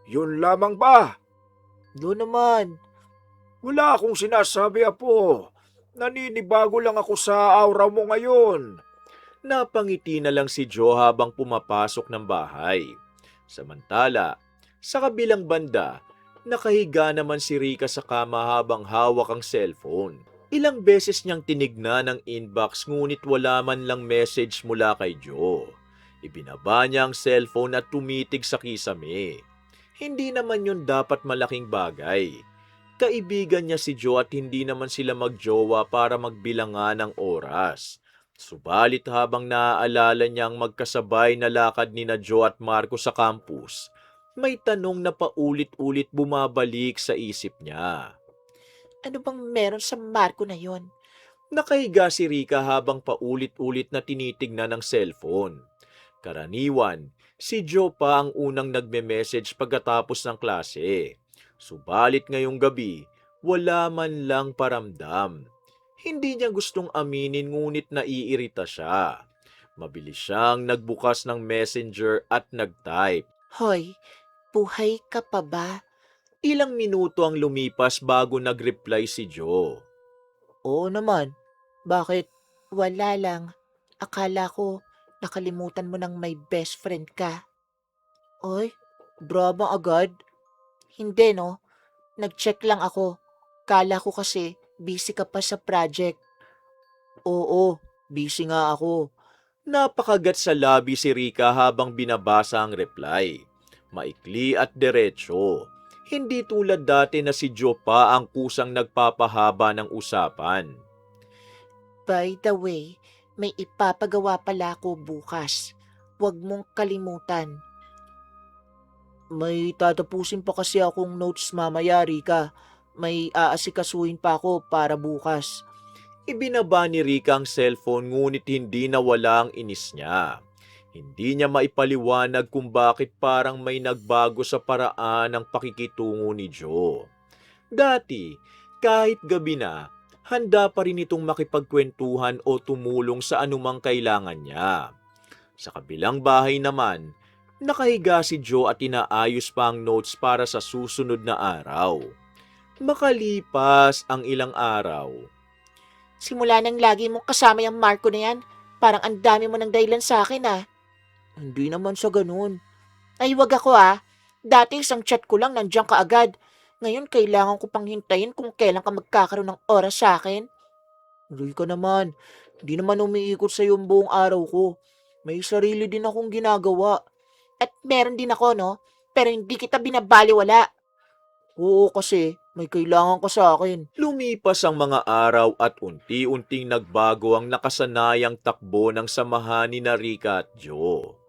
Yun lamang ba? Lo naman. Wala akong sinasabi, Apo. Naninibago lang ako sa aura mo ngayon. Napangiti na lang si Joe habang pumapasok ng bahay. Samantala, sa kabilang banda, nakahiga naman si Rika sa kama habang hawak ang cellphone. Ilang beses niyang tinignan ang inbox ngunit wala man lang message mula kay Joe. Ibinaba niya ang cellphone at tumitig sa kisame. Hindi naman yun dapat malaking bagay. Kaibigan niya si Joe at hindi naman sila magjowa para magbilangan ng oras. Subalit habang naaalala niya ang magkasabay na lakad ni na Joe at Marco sa campus, may tanong na paulit-ulit bumabalik sa isip niya. Ano bang meron sa Marco na yon? Nakahiga si Rika habang paulit-ulit na tinitignan ng cellphone. Karaniwan, si Joe pa ang unang nagme-message pagkatapos ng klase. Subalit ngayong gabi, wala man lang paramdam. Hindi niya gustong aminin ngunit naiirita siya. Mabilis siyang nagbukas ng messenger at nag-type. Hoy, buhay ka pa ba? Ilang minuto ang lumipas bago nag-reply si Joe. Oo naman. Bakit? Wala lang. Akala ko nakalimutan mo ng may best friend ka. Oy, drama agad? Hindi no. Nag-check lang ako. Kala ko kasi busy ka pa sa project. Oo, busy nga ako. Napakagat sa labi si Rika habang binabasa ang reply. Maikli at diretso. Hindi tulad dati na si Joe pa ang kusang nagpapahaba ng usapan. By the way, may ipapagawa pala ako bukas. Huwag mong kalimutan. May tatapusin pa kasi akong notes mamaya, Rika. May aasikasuhin pa ako para bukas. Ibinaba ni Rika ang cellphone ngunit hindi nawala ang inis niya. Hindi niya maipaliwanag kung bakit parang may nagbago sa paraan ng pakikitungo ni Joe. Dati, kahit gabi na, handa pa rin itong makipagkwentuhan o tumulong sa anumang kailangan niya. Sa kabilang bahay naman, nakahiga si Joe at inaayos pa ang notes para sa susunod na araw. Makalipas ang ilang araw, Simula nang lagi mong kasama yung Marco na yan, parang ang dami mo ng dahilan sa akin ah. Hindi naman sa ganun. Ay wag ako ah. Dati isang chat ko lang nandiyan ka agad. Ngayon kailangan ko pang hintayin kung kailan ka magkakaroon ng oras sa akin. Hindi ka naman. Hindi naman umiikot sa yung buong araw ko. May sarili din akong ginagawa. At meron din ako no? Pero hindi kita binabaliwala. Oo kasi, may kailangan ka sa akin. lumipas ang mga araw at unti-unting nagbago ang nakasanayang takbo ng samahan ni Rika at Joe.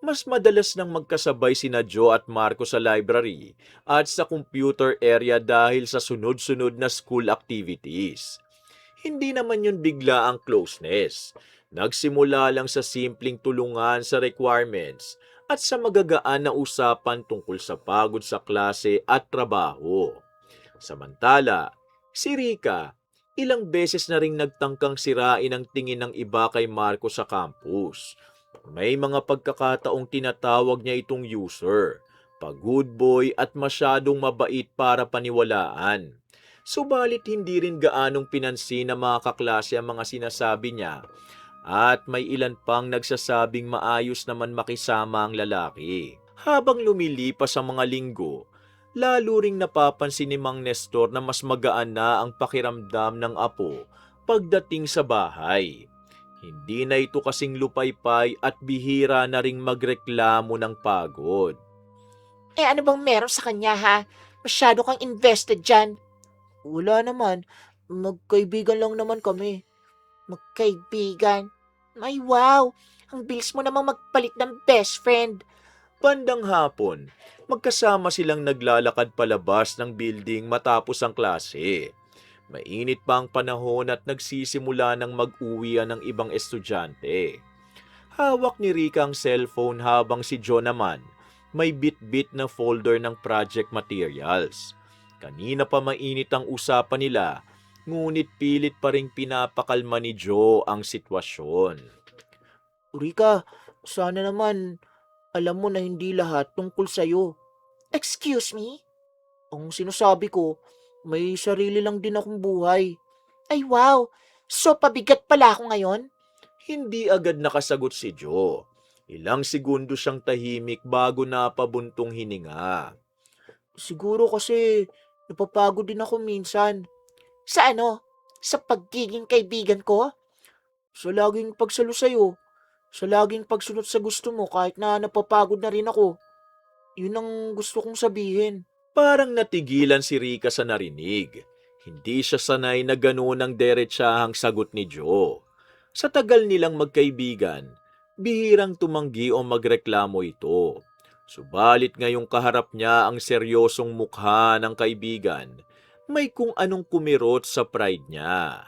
Mas madalas nang magkasabay sina Joe at Marco sa library at sa computer area dahil sa sunod-sunod na school activities. Hindi naman yun bigla ang closeness. Nagsimula lang sa simpleng tulungan sa requirements at sa magagaan na usapan tungkol sa pagod sa klase at trabaho. Samantala, si Rika, ilang beses na ring nagtangkang sirain ang tingin ng iba kay Marco sa campus. May mga pagkakataong tinatawag niya itong user, pag-good boy at masyadong mabait para paniwalaan. Subalit hindi rin gaanong pinansin ng mga kaklase ang mga sinasabi niya at may ilan pang nagsasabing maayos naman makisama ang lalaki. Habang lumilipas ang mga linggo, lalo ring napapansin ni Mang Nestor na mas magaan na ang pakiramdam ng apo pagdating sa bahay. Hindi na ito kasing lupaypay at bihira na ring magreklamo ng pagod. Eh ano bang meron sa kanya ha? Masyado kang invested dyan. Wala naman. Magkaibigan lang naman kami. Magkaibigan? Ay wow! Ang bilis mo namang magpalit ng best friend. Bandang hapon, magkasama silang naglalakad palabas ng building matapos ang klase. Mainit pa ang panahon at nagsisimula ng mag-uwian ng ibang estudyante. Hawak ni Rika ang cellphone habang si John naman may bit-bit na folder ng project materials. Kanina pa mainit ang usapan nila, ngunit pilit pa ring pinapakalma ni Joe ang sitwasyon. Rika, sana naman alam mo na hindi lahat tungkol sa'yo. Excuse me? Ang sinasabi ko, may sarili lang din akong buhay. Ay wow! So pabigat pala ako ngayon? Hindi agad nakasagot si Joe. Ilang segundo siyang tahimik bago napabuntong hininga. Siguro kasi napapagod din ako minsan. Sa ano? Sa pagiging kaibigan ko? Sa laging pagsalo sa'yo. Sa laging pagsunod sa gusto mo kahit na napapagod na rin ako. Yun ang gusto kong sabihin. Parang natigilan si Rika sa narinig. Hindi siya sanay na ganoon ang deretsahang sagot ni Joe. Sa tagal nilang magkaibigan, bihirang tumanggi o magreklamo ito. Subalit ngayong kaharap niya ang seryosong mukha ng kaibigan, may kung anong kumirot sa pride niya.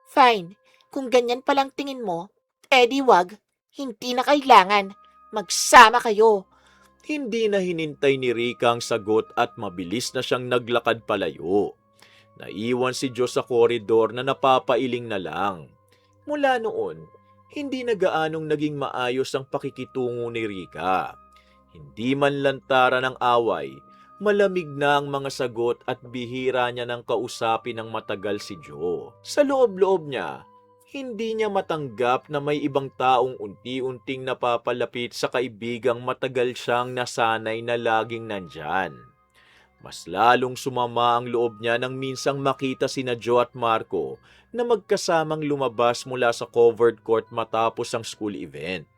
Fine, kung ganyan palang tingin mo, edi wag, hindi na kailangan. Magsama kayo. Hindi na hinintay ni Rika ang sagot at mabilis na siyang naglakad palayo. Naiwan si Joe sa koridor na napapailing na lang. Mula noon, hindi na gaanong naging maayos ang pakikitungo ni Rika. Hindi man lantara ng away, malamig na ang mga sagot at bihira niya nang kausapin ng matagal si Joe. Sa loob-loob niya, hindi niya matanggap na may ibang taong unti-unting napapalapit sa kaibigang matagal siyang nasanay na laging nandyan. Mas lalong sumama ang loob niya nang minsang makita sina Joe at Marco na magkasamang lumabas mula sa covered court matapos ang school event.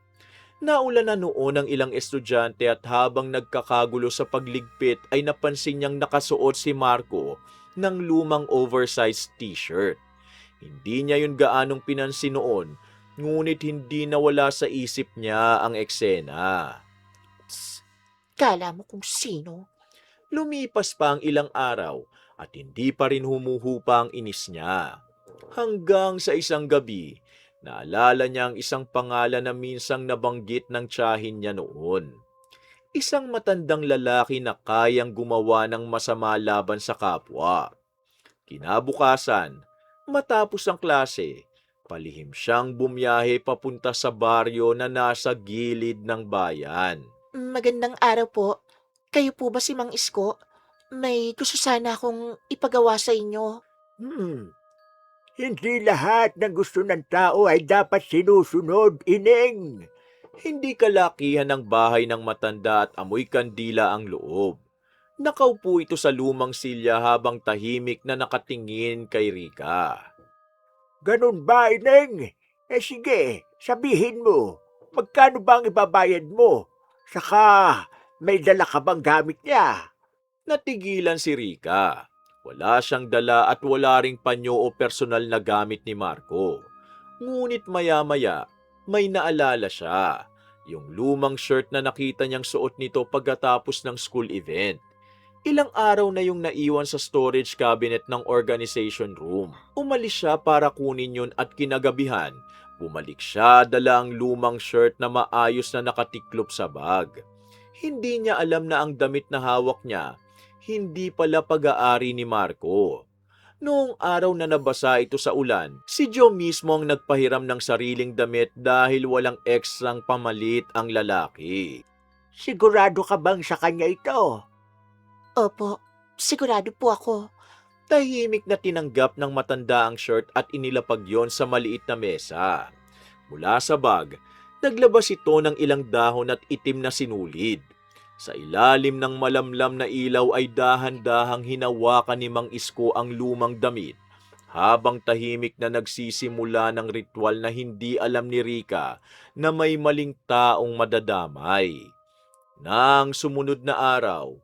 Naulan na noon ang ilang estudyante at habang nagkakagulo sa pagligpit ay napansin niyang nakasuot si Marco ng lumang oversized t-shirt. Hindi niya yun gaanong pinansin noon, ngunit hindi nawala sa isip niya ang eksena. Kala mo kung sino? Lumipas pa ang ilang araw at hindi pa rin humuhupa ang inis niya. Hanggang sa isang gabi, naalala niya ang isang pangalan na minsang nabanggit ng tiyahin niya noon. Isang matandang lalaki na kayang gumawa ng masama laban sa kapwa. Kinabukasan, matapos ang klase, palihim siyang bumiyahe papunta sa baryo na nasa gilid ng bayan. Magandang araw po. Kayo po ba si Mang Isko? May gusto sana akong ipagawa sa inyo. Hindi lahat ng gusto ng tao ay dapat sinusunod, Ineng. Hindi kalakihan ng bahay ng matanda at amoy kandila ang loob. Nakaupo ito sa lumang silya habang tahimik na nakatingin kay Rika. Ganun ba, Ineng? Sige, sabihin mo, magkano ba ang ibabayad mo? Saka, may dala ka bang gamit niya? Natigilan si Rika. Wala siyang dala at wala ring panyo o personal na gamit ni Marco. Ngunit maya-maya, may naalala siya. Yung lumang shirt na nakita niyang suot nito pagkatapos ng school event. Ilang araw na yung naiwan sa storage cabinet ng organization room. Umalis siya para kunin yun at kinagabihan, bumalik siya dala ang lumang shirt na maayos na nakatiklop sa bag. Hindi niya alam na ang damit na hawak niya, hindi pala pag-aari ni Marco. Noong araw na nabasa ito sa ulan, si Joe mismo ang nagpahiram ng sariling damit dahil walang ekstrang pamalit ang lalaki. Sigurado ka bang sa kanya ito? Opo, sigurado po ako. Tahimik na tinanggap ng matanda ang shirt at inilapag yon sa maliit na mesa. Mula sa bag, naglabas ito ng ilang dahon at itim na sinulid. Sa ilalim ng malamlam na ilaw ay dahan-dahang hinawakan ni Mang Isko ang lumang damit, habang tahimik na nagsisimula ng ritual na hindi alam ni Rika na may maling taong madadamay. Nang sumunod na araw,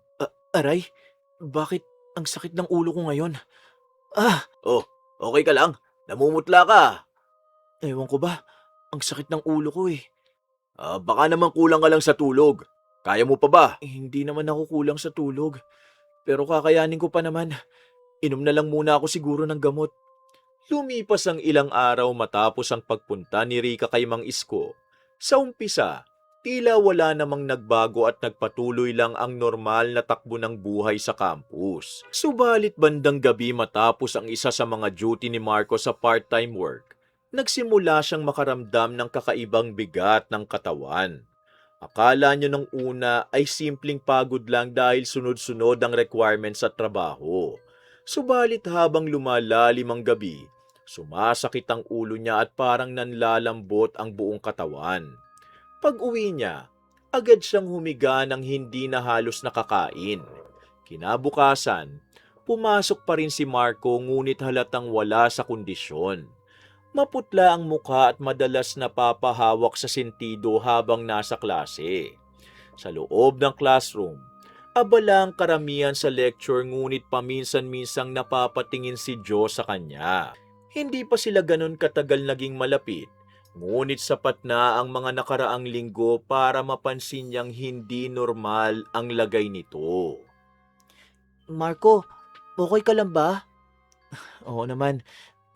aray, bakit ang sakit ng ulo ko ngayon? Oh, okay ka lang? Namumutla ka. Ewan ko ba, ang sakit ng ulo ko eh. Baka naman kulang ka lang sa tulog. Kaya mo pa ba? Hindi naman ako kulang sa tulog. Pero kakayanin ko pa naman. Inom na lang muna ako siguro ng gamot. Lumipas ang ilang araw matapos ang pagpunta ni Rika kay Mang Isko. Sa umpisa, tila wala namang nagbago at nagpatuloy lang ang normal na takbo ng buhay sa campus. Subalit bandang gabi matapos ang isa sa mga duty ni Marco sa part-time work, nagsimula siyang makaramdam ng kakaibang bigat ng katawan. Akala niya nung una ay simpleng pagod lang dahil sunod-sunod ang requirements sa trabaho. Subalit habang lumalalim ang gabi, sumasakit ang ulo niya at parang nanlalambot ang buong katawan. Pag-uwi niya, agad siyang humiga ng hindi na halos nakakain. Kinabukasan, pumasok pa rin si Marco ngunit halatang wala sa kondisyon. Maputla ang mukha at madalas napapahawak sa sentido habang nasa klase. Sa loob ng classroom, Abala ang karamihan sa lecture ngunit paminsan-minsang napapatingin si Joe sa kanya. Hindi pa sila ganun katagal naging malapit, ngunit sapat na ang mga nakaraang linggo para mapansin niyang hindi normal ang lagay nito. Marco, okay ka lang ba? Oo naman,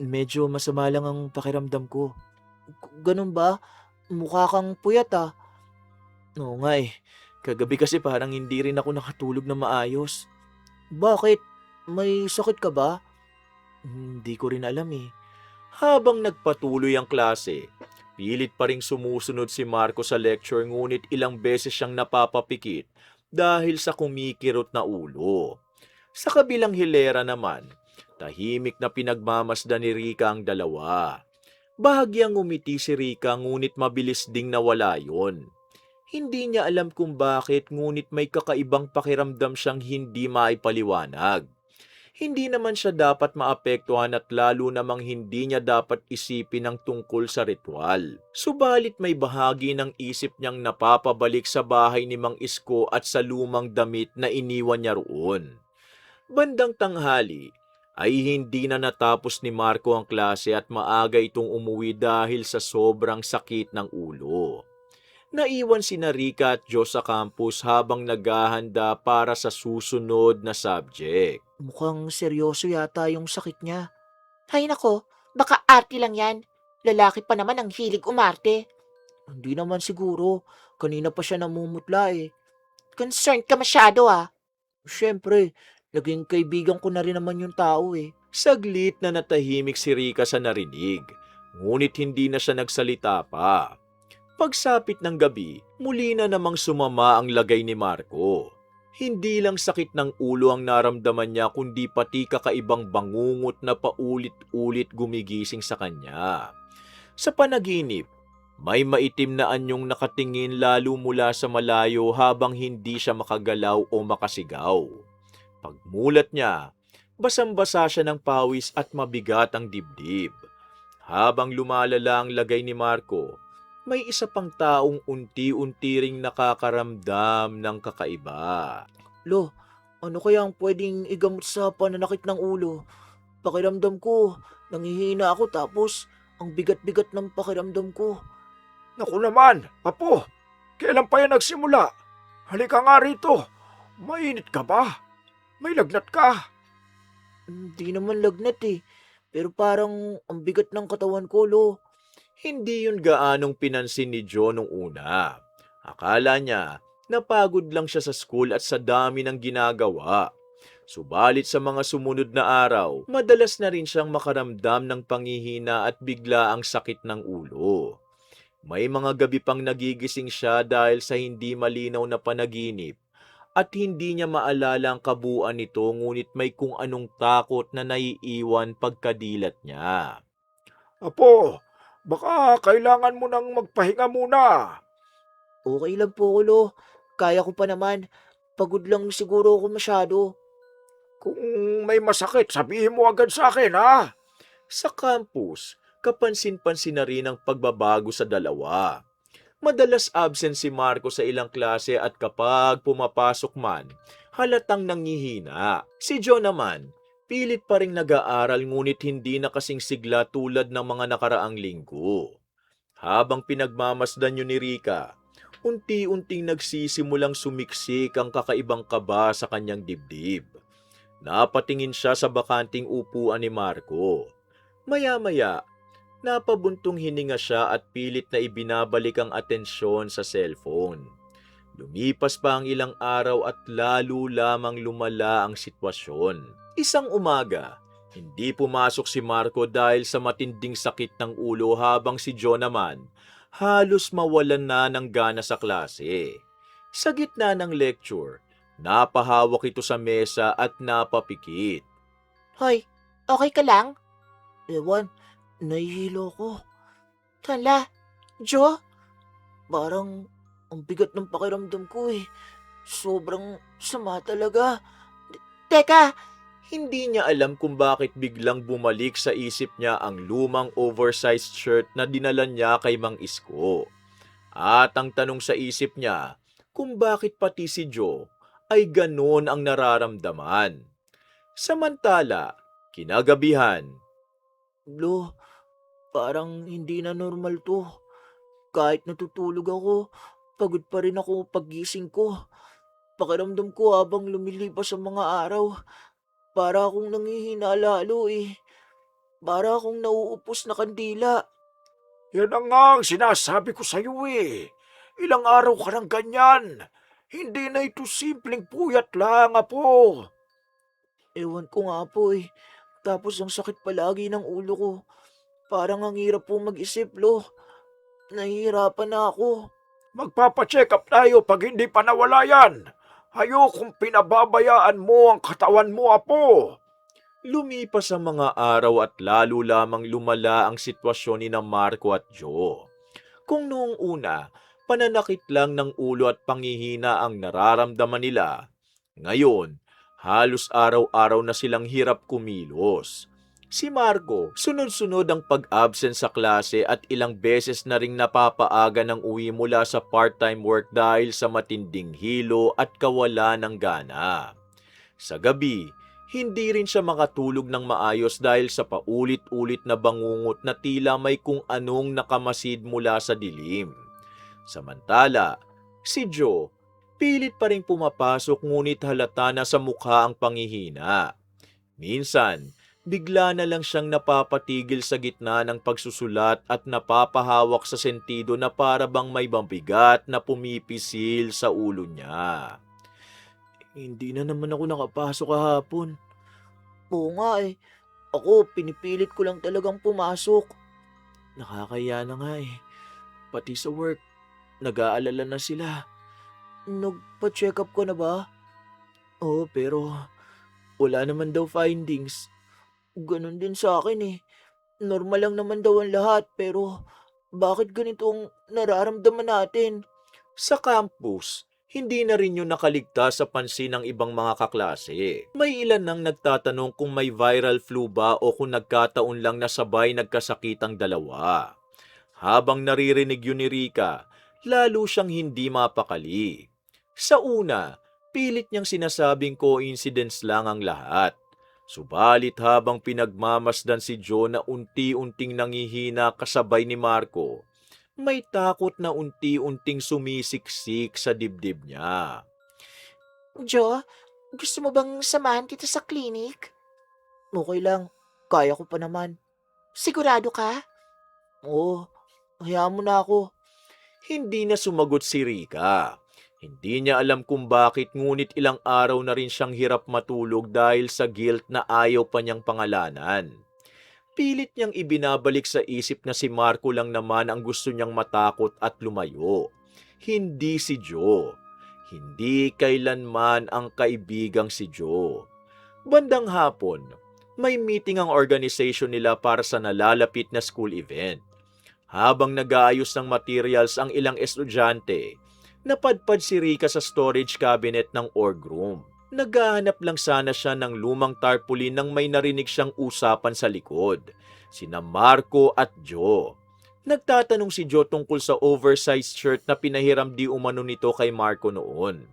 medyo masama lang ang pakiramdam ko. Ganun ba? Mukha kang puyat ah. Oo nga eh. Kagabi kasi parang hindi rin ako nakatulog na maayos. Bakit? May sakit ka ba? Hindi ko rin alam eh. Habang nagpatuloy ang klase, pilit pa ring sumusunod si Marco sa lecture ngunit ilang beses siyang napapapikit dahil sa kumikirot na ulo. Sa kabilang hilera naman, tahimik na pinagmamasdan ni Rika ang dalawa. Bahagyang umiti si Rika ngunit mabilis ding nawala yon. Hindi niya alam kung bakit ngunit may kakaibang pakiramdam siyang hindi maipaliwanag. Hindi naman siya dapat maapektuhan at lalo namang hindi niya dapat isipin ang tungkol sa ritual. Subalit may bahagi ng isip niyang napapabalik sa bahay ni Mang Isko at sa lumang damit na iniwan niya roon. Bandang tanghali ay hindi na natapos ni Marco ang klase at maaga itong umuwi dahil sa sobrang sakit ng ulo. Naiwan si Rika at Joe sa campus habang naghahanda para sa susunod na subject. Mukhang seryoso yata yung sakit niya. Hay nako, baka arte lang yan. Lalaki pa naman ang hilig umarte. Hindi naman siguro. Kanina pa siya namumutla eh. Concerned ka masyado ah. Siyempre, naging kaibigan ko na rin naman yung tao eh. Saglit na natahimik si Rika sa narinig, ngunit hindi na siya nagsalita pa. Pagsapit ng gabi, muli na namang sumama ang lagay ni Marco. Hindi lang sakit ng ulo ang naramdaman niya kundi pati kakaibang bangungot na paulit-ulit gumigising sa kanya. Sa panaginip, may maitim na anyong nakatingin lalo mula sa malayo habang hindi siya makagalaw o makasigaw. Pagmulat niya, basang-basa siya ng pawis at mabigat ang dibdib. Habang lumalala ang lagay ni Marco, may isa pang taong unti-unti ring nakakaramdam ng kakaiba. Lo, ano kaya ang pwedeng igamot sa pananakit ng ulo? Pakiramdam ko, nangihina ako tapos ang bigat-bigat ng pakiramdam ko. Naku naman, Apo, kailan pa yan nagsimula? Halika nga rito. Mainit ka ba? May lagnat ka. Hindi naman lagnat eh. Pero parang ang bigat ng katawan ko, lo. Hindi yun gaanong pinansin ni Joe nung una. Akala niya, napagod lang siya sa school at sa dami ng ginagawa. Subalit sa mga sumunod na araw, madalas na rin siyang makaramdam ng panghihina at bigla ang sakit ng ulo. May mga gabi pang nagigising siya dahil sa hindi malinaw na panaginip at hindi niya maalala ang kabuuan nito ngunit may kung anong takot na naiiwan pagkadilat niya. Apo, baka kailangan mo nang magpahinga muna. Okay lang po ko, lo. Kaya ko pa naman. Pagod lang siguro ako masyado. Kung may masakit, sabihin mo agad sa akin, ha? Sa campus, kapansin-pansin na rin ang pagbabago sa dalawa. Madalas absent si Marco sa ilang klase at kapag pumapasok man, halatang nangihina. Si Joe naman, pilit pa ring nag-aaral ngunit hindi na kasing sigla tulad ng mga nakaraang linggo. Habang pinagmamasdan yun ni Rika, unti-unting nagsisimulang sumiksik ang kakaibang kaba sa kanyang dibdib. Napatingin siya sa bakanting upuan ni Marco. Maya-maya, napabuntong hininga siya at pilit na ibinabalik ang atensyon sa cellphone. Lumipas pa ang ilang araw at lalo lamang lumala ang sitwasyon. Isang umaga, hindi pumasok si Marco dahil sa matinding sakit ng ulo habang si Joe naman halos mawalan na ng gana sa klase. Sa gitna ng lecture, napahawak ito sa mesa at napapikit. Hoy, okay ka lang? Ewan, nahihilo ko. Hala, Jo? Parang ang bigat ng pakiramdam ko eh. Sobrang sama talaga. Teka, Hindi niya alam kung bakit biglang bumalik sa isip niya ang lumang oversized shirt na dinala niya kay Mang Isko. At ang tanong sa isip niya, kung bakit pati si Joe ay ganon ang nararamdaman. Samantala, kinagabihan, Lo, parang hindi na normal to. Kahit natutulog ako, pagod pa rin ako paggising ko. Pakiramdam ko habang lumilipas ang mga araw, para akong nanghihina lalo eh. Para akong nauupos na kandila. Yan ang nga ang sinasabi ko sa iyo eh. Ilang araw ka ng ganyan. Hindi na ito simpleng puyat lang, apo. Ewan ko nga po eh. Tapos ang sakit palagi ng ulo ko. Parang ang hirap po mag-isip, Lo. Nahihirapan na ako. Magpapacheck up tayo pag hindi pa nawala yan. Ayokong pinababayaan mo ang katawan mo, apo. lumipas ang mga araw at lalo lamang lumala ang sitwasyon ni na Marco at Joe. Kung noong una, pananakit lang ng ulo at panghihina ang nararamdaman nila, ngayon, halos araw-araw na silang hirap kumilos. Si Marco, sunod-sunod ang pag-absent sa klase at ilang beses na ring napapaaga ng uwi mula sa part-time work dahil sa matinding hilo at kawalan ng gana. Sa gabi, hindi rin siya makatulog ng maayos dahil sa paulit-ulit na bangungot na tila may kung anong nakamasid mula sa dilim. Samantala, si Joe, pilit pa rin pumapasok ngunit halata na sa mukha ang panghihina. Minsan, bigla na lang siyang napapatigil sa gitna ng pagsusulat at napapahawak sa sentido na para bang may mabigat na pumipisil sa ulo niya. Hindi na naman ako nakapasok kahapon. Oo nga eh. Ako, pinipilit ko lang talagang pumasok. Nakakaya na nga eh. Pati sa work, nag-aalala na sila. Nagpa-check up ka na ba? Oo, pero wala naman daw findings. Ganon din sa akin eh. Normal lang naman daw ang lahat, pero bakit ganito ang nararamdaman natin? Sa campus, hindi na rin yun nakaligtas sa pansin ng ibang mga kaklase. May ilan nang nagtatanong kung may viral flu ba o kung nagkataon lang na sabay nagkasakitang dalawa. Habang naririnig yun ni Rika, lalo siyang hindi mapakali. Sa una, pilit niyang sinasabing coincidence lang ang lahat. Subalit habang pinagmamasdan si Joe na unti-unting nangihina kasabay ni Marco, may takot na unti-unting sumisiksik sa dibdib niya. Jo, gusto mo bang samahan kita sa clinic? Okay lang. Kaya ko pa naman. Sigurado ka? Oo, hayaan mo na ako. Hindi na sumagot si Rika. Hindi niya alam kung bakit ngunit ilang araw na rin siyang hirap matulog dahil sa guilt na ayaw pa niyang pangalanan. Pilit niyang ibinabalik sa isip na si Marco lang naman ang gusto niyang matakot at lumayo. Hindi si Joe. Hindi kailanman ang kaibigang si Joe. Bandang hapon, may meeting ang organization nila para sa nalalapit na school event. Habang nag-aayos ng materials ang ilang estudyante, napadpad si Rika sa storage cabinet ng org room. Naghahanap lang sana siya ng lumang tarpaulin nang may narinig siyang usapan sa likod. Sina Marco at Joe. Nagtatanong si Joe tungkol sa oversized shirt na pinahiram di umano nito kay Marco noon.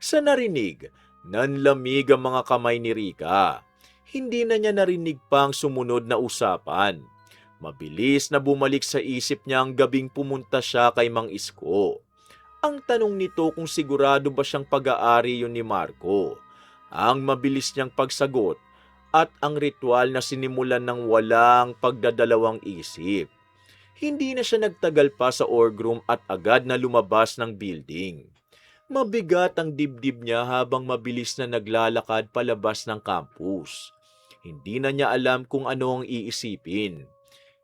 Sa narinig, nanlamig ang mga kamay ni Rika. Hindi na niya narinig pa ang sumunod na usapan. Mabilis na bumalik sa isip niya ang gabing pumunta siya kay Mang Isko. Ang tanong nito kung sigurado ba siyang pag-aari yun ni Marco. Ang mabilis niyang pagsagot at ang ritual na sinimulan ng walang pagdadalawang isip. Hindi na siya nagtagal pa sa org room at agad na lumabas ng building. Mabigat ang dibdib niya habang mabilis na naglalakad palabas ng campus. Hindi na niya alam kung ano ang iisipin.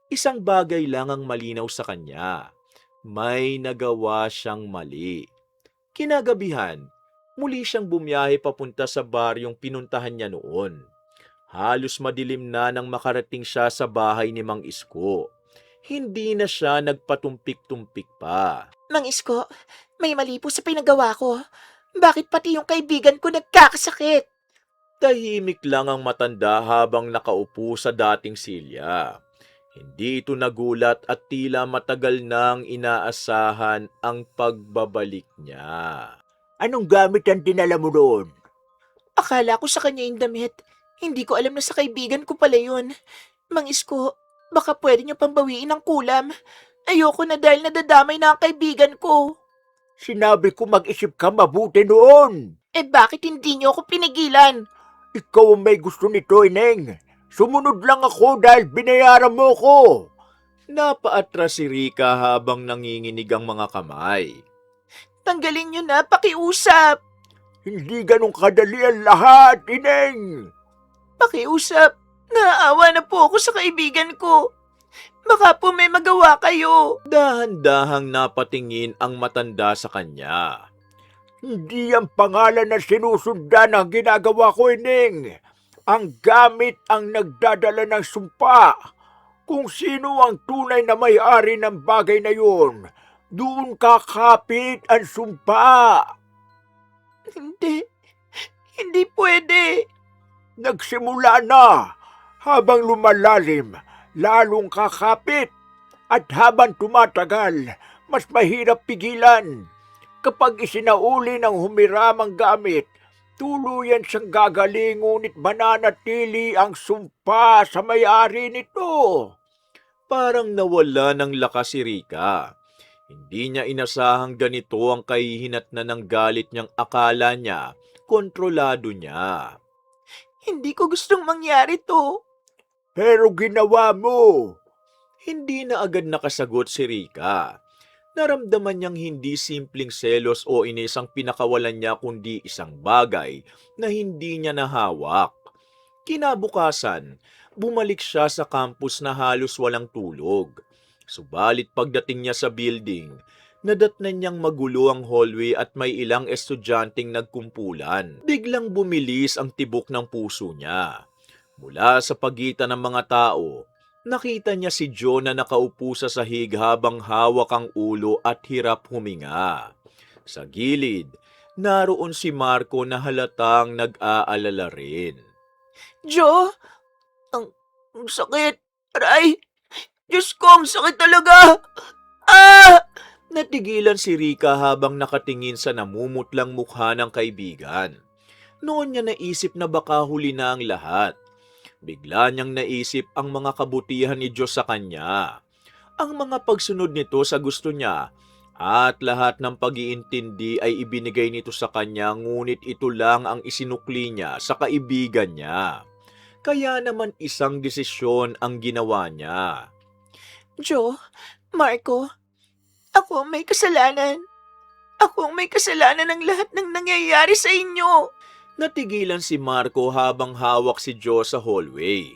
Isang bagay lang ang malinaw sa kanya. May nagawa siyang mali. Kinagabihan, muli siyang bumiyahe papunta sa baryong pinuntahan niya noon. Halos madilim na nang makarating siya sa bahay ni Mang Isko. Hindi na siya nagpatumpik-tumpik pa. Mang Isko, may mali po sa pinagawa ko. Bakit pati yung kaibigan ko nagkakasakit? Tahimik lang ang matanda habang nakaupo sa dating silya. Hindi ito nagulat at tila matagal nang inaasahan ang pagbabalik niya. Anong gamit ang dinala mo doon? Akala ko sa kanya yung damit. Hindi ko alam na sa kaibigan ko pala yun. Mang Isko, baka pwede niyo pang bawiin ang kulam. Ayoko na dahil nadadamay na ang kaibigan ko. Sinabi ko mag-isip ka mabuti noon. Eh bakit hindi niyo ako pinigilan? Ikaw ang may gusto nito, Ineng. Sumunod lang ako dahil binayaran mo ko. Napaatras si Rika habang nanginginig ang mga kamay. Tanggalin niyo na, pakiusap. Hindi ganun kadali ang lahat, Ineng. Pakiusap. Naaawa na po ako sa kaibigan ko. Baka po may magawa kayo. Dahan-dahang napatingin ang matanda sa kanya. Hindi ang pangalan na sinusundan ang ginagawa ko, Ineng. Ang gamit ang nagdadala ng sumpa. Kung sino ang tunay na may-ari ng bagay na yun, doon kakapit ang sumpa. Hindi. Hindi pwede. Nagsimula na. Habang lumalalim, lalong kakapit. At habang tumatagal, mas mahirap pigilan. Kapag isinauli ng humiramang gamit, tuluyan siyang gagaling ngunit mananatili ang sumpa sa may-ari nito. Parang nawala ng lakas si Rika. Hindi niya inasahang ganito ang kahihinatnan ng galit niyang akala niya, kontrolado niya. Hindi ko gustong mangyari to. Pero ginawa mo. Hindi na agad nakasagot si Rika. Naramdaman niyang hindi simpleng selos o inis ang pinakawalan niya kundi isang bagay na hindi niya nahawak. Kinabukasan, bumalik siya sa campus na halos walang tulog. Subalit pagdating niya sa building, nadatnan niyang magulo ang hallway at may ilang estudyanteng nagkumpulan. Biglang bumilis ang tibok ng puso niya. Mula sa pagitan ng mga tao, nakita niya si Joe na nakaupo sa sahig habang hawak ang ulo at hirap huminga. Sa gilid, naroon si Marco na halatang nag-aalala rin. Joe, ang sakit. Aray, Diyos ko, ang sakit talaga. Ah! Natigilan si Rika habang nakatingin sa namumutlang mukha ng kaibigan. Noon niya naisip na baka huli na ang lahat. Bigla niyang naisip ang mga kabutihan ni Diyos sa kanya, ang mga pagsunod nito sa gusto niya, at lahat ng pag-iintindi ay ibinigay nito sa kanya ngunit ito lang ang isinukli niya sa kaibigan niya. Kaya naman isang desisyon ang ginawa niya. Joe, Marco, ako ang may kasalanan. Ako ang may kasalanan ng lahat ng nangyayari sa inyo. Natigilan si Marco habang hawak si Joe sa hallway.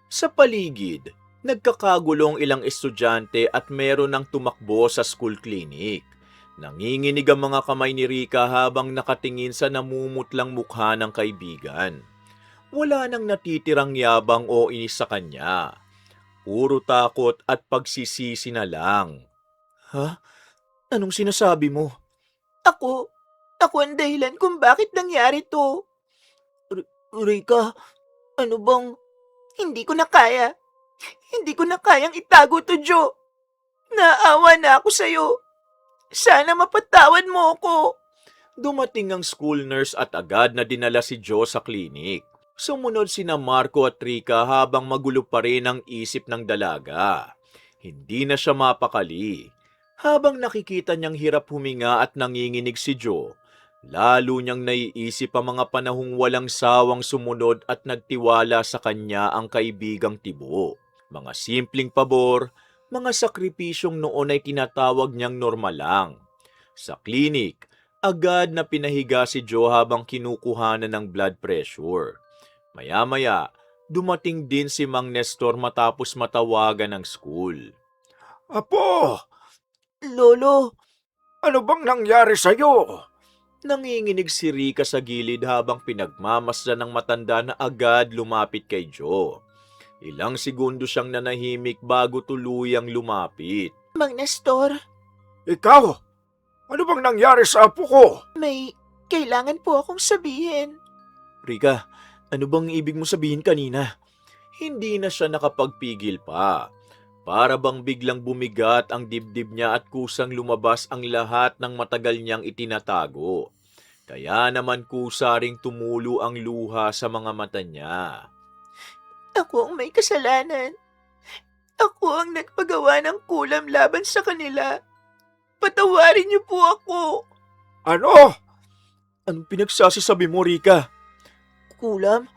Sa paligid, nagkakagulong ilang estudyante at meron ng tumakbo sa school clinic. Nanginginig ang mga kamay ni Rika habang nakatingin sa namumutlang mukha ng kaibigan. Wala nang natitirang yabang o inis sa kanya. Puro takot at pagsisisi na lang. Ha? Anong sinasabi mo? Ako ang dahilan kung bakit nangyari to. Rika, ano bang... Hindi ko na kaya. Hindi ko na kayang itago to, Joe. Naawa na ako sa'yo. Sana mapatawad mo ako. Dumating ang school nurse at agad na dinala si Joe sa klinik. Sumunod sina Marco at Rika habang magulo pa rin ang isip ng dalaga. Hindi na siya mapakali. Habang nakikita niyang hirap huminga at nanginginig si Joe, lalo niyang naiisip ang mga panahong walang sawang sumunod at nagtiwala sa kanya ang kaibigang Tibo. Mga simpleng pabor, mga sakripisyong noon ay tinatawag niyang normal lang. Sa klinik, agad na pinahiga si Joe habang kinukuhanan ng blood pressure. Maya-maya, dumating din si Mang Nestor matapos matawagan ng school. Apo, Lolo, ano bang nangyari sa'yo? Nanginginig si Rika sa gilid habang pinagmamasdan ng matanda na agad lumapit kay Joe. Ilang segundo siyang nanahimik bago tuluyang lumapit. Mang Nestor, Ikaw, ano bang nangyari sa apo ko? may kailangan po akong sabihin. Rika, ano bang ibig mo sabihin kanina? Hindi na siya nakapagpigil pa. Para bang biglang bumigat ang dibdib niya at kusang lumabas ang lahat ng matagal niyang itinatago. Kaya naman kusa ring tumulo ang luha sa mga mata niya. Ako ang may kasalanan. Ako ang nagpagawa ng kulam laban sa kanila. Patawarin niyo po ako. Ano? Anong pinagsasasabi mo, Rika? Kulam?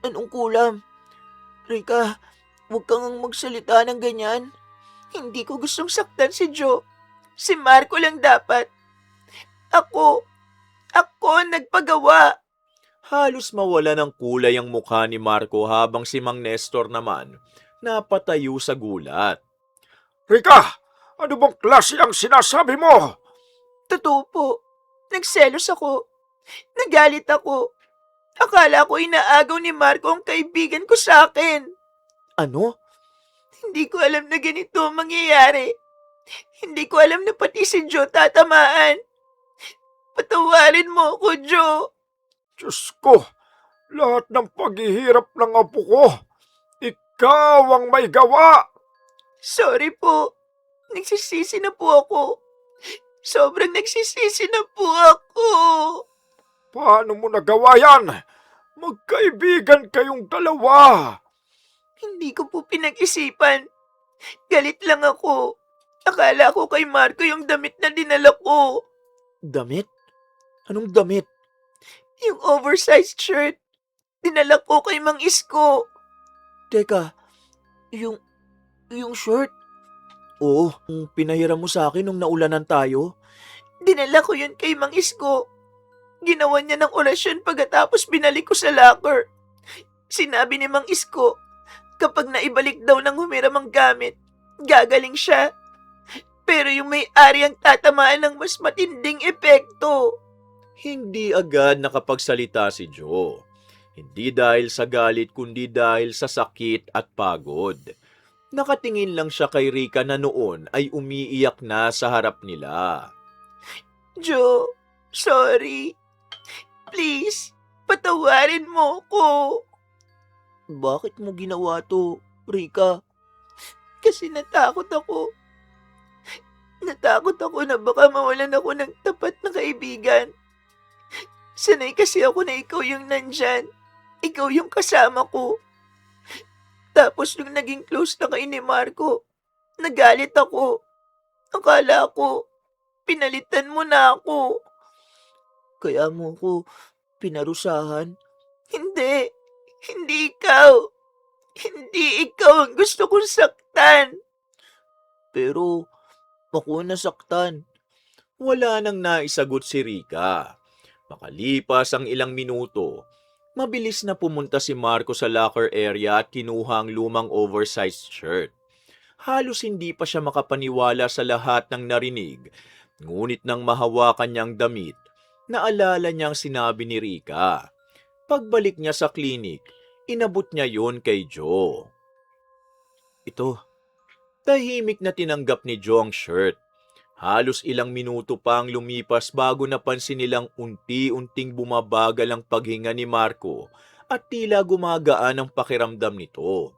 Anong kulam? Rika, huwag kang magsalita ng ganyan. Hindi ko gustong saktan si Joe. Si Marco lang dapat. Ako ang nagpagawa. Halos mawala ng kulay ang mukha ni Marco habang si Mang Nestor naman napatayo sa gulat. Rika, ano bang klase ang sinasabi mo? Totoo po. Nagselos ako. Nagalit ako. Akala ko inaagaw ni Marco ang kaibigan ko sa akin. Ano? Hindi ko alam na ganito ang mangyayari. Hindi ko alam na pati si Joe tatamaan. Patawarin mo ako, Joe. Diyos ko, lahat ng paghihirap ng apo ko, ikaw ang may gawa. Sorry po. Nagsisisi na po ako. Sobrang nagsisisi na po ako. Paano mo nagawa yan? Magkaibigan kayong dalawa. Hindi ko po pinag-isipan. Galit lang ako. Akala ko kay Marco yung damit na dinala ko. Damit? Anong damit? Yung oversized shirt. Dinala ko kay Mang Isko. Teka, yung shirt? Oo, yung pinahiram mo sa akin nung naulanan tayo. Dinala ko yun kay Mang Isko. Ginawa niya ng orasyon pagkatapos binalik ko sa locker. Sinabi ni Mang Isko, kapag naibalik daw ng humiram ang gamit, gagaling siya. Pero yung may-ari ang tatamaan ng mas matinding epekto. Hindi agad nakapagsalita si Joe. Hindi dahil sa galit kundi dahil sa sakit at pagod. Nakatingin lang siya kay Rika na noon ay umiiyak na sa harap nila. Joe, sorry. Please, patawarin mo ko. Bakit mo ginawa to, Rika? Kasi natakot ako. Natakot ako na baka mawalan ako ng tapat na kaibigan. Sanay kasi ako na ikaw yung nandyan. Ikaw yung kasama ko. Tapos nung naging close na kayo ni Marco, nagalit ako. Akala ko, pinalitan mo na ako. Kaya mo ko pinarusahan? Hindi. Hindi ikaw. Hindi ikaw ang gusto kong saktan. Pero, ako nasaktan. Wala nang naisagot si Rika. Makalipas ang ilang minuto, mabilis na pumunta si Marco sa locker area at kinuha ang lumang oversized shirt. Halos hindi pa siya makapaniwala sa lahat ng narinig, ngunit nang mahawakan niya ang damit, naalala niyang sinabi ni Rika. Pagbalik niya sa klinik, inabot niya yon kay Joe. Ito, tahimik na tinanggap ni Joe ang shirt. Halos ilang minuto pa ang lumipas bago napansin nilang unti-unting bumabagal ang paghinga ni Marco at tila gumagaan ang pakiramdam nito.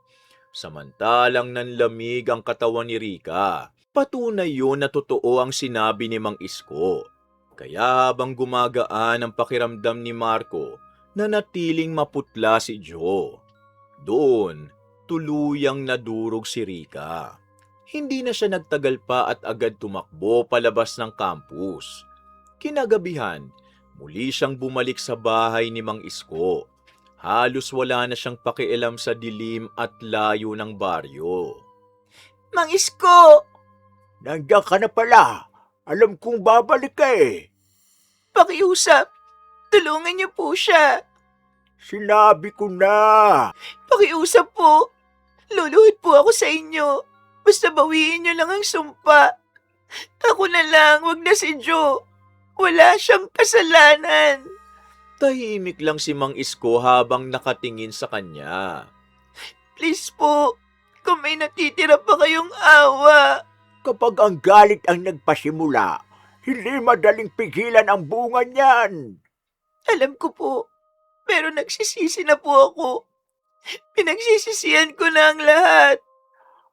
Samantalang nanlamig ang katawan ni Rika, patunay yun na totoo ang sinabi ni Mang Isko. Kaya habang gumagaan ang pakiramdam ni Marco, nanatiling maputla si Joe. Doon, tuluyang nadurog si Rika. Hindi na siya nagtagal pa at agad tumakbo palabas ng campus. Kinagabihan, muli siyang bumalik sa bahay ni Mang Isko. Halos wala na siyang pakialam sa dilim at layo ng baryo. Mang Isko! Nandiyan ka na pala. Alam kong babalik ka eh. Pakiusap. Tulungan niyo po siya. Sinabi ko na. Pakiusap po. Luluhod po ako sa inyo. Basta bawiin niyo lang ang sumpa. Ako na lang, wag na si Joe. Wala siyang kasalanan. Tahimik lang si Mang Isko habang nakatingin sa kanya. Please po, kung may natitira pa kayong awa. Kapag ang galit ang nagpasimula, hindi madaling pigilan ang bunga niyan. Alam ko po, pero nagsisisi na po ako. Pinagsisisihan ko na ang lahat.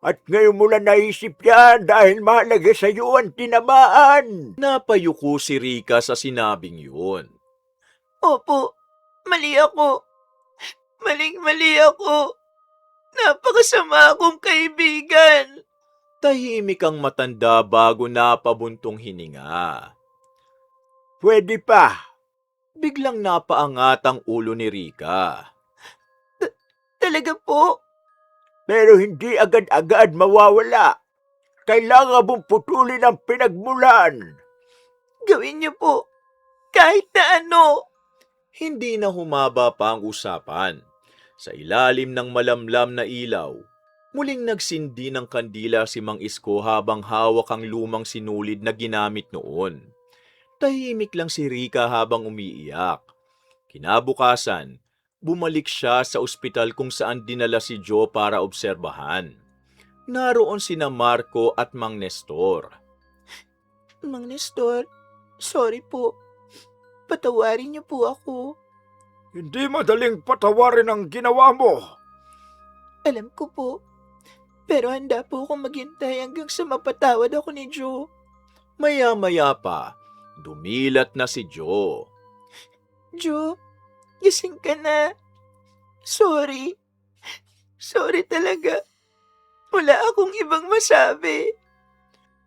At ngayon mo lang naisip yan dahil mahalaga sa iyo ang tinamaan. Napayuko si Rika sa sinabing yun. Opo, mali ako. Maling-mali ako. Napakasama akong kaibigan. Tahimik ang matanda bago napabuntong hininga. Pwede pa. Biglang napaangat ang ulo ni Rika. Talaga po? Pero hindi agad-agad mawawala. Kailangan mong putulin ang pinagmulan. Gawin niyo po. Kahit na ano. Hindi na humaba pa ang usapan. Sa ilalim ng malamlam na ilaw, muling nagsindi ng kandila si Mang Isko habang hawak ang lumang sinulid na ginamit noon. Tahimik lang si Rika habang umiiyak. Kinabukasan, bumalik siya sa ospital kung saan dinala si Joe para obserbahan. Naroon sina Marco at Mang Nestor. Mang Nestor, sorry po. Patawarin niyo po ako. Hindi madaling patawarin ang ginawa mo. Alam ko po. Pero handa po akong maghintay hanggang sa mapatawad ako ni Joe. Maya-maya pa, dumilat na si Joe. Joe, gising ka na. Sorry. Sorry talaga. Wala akong ibang masabi.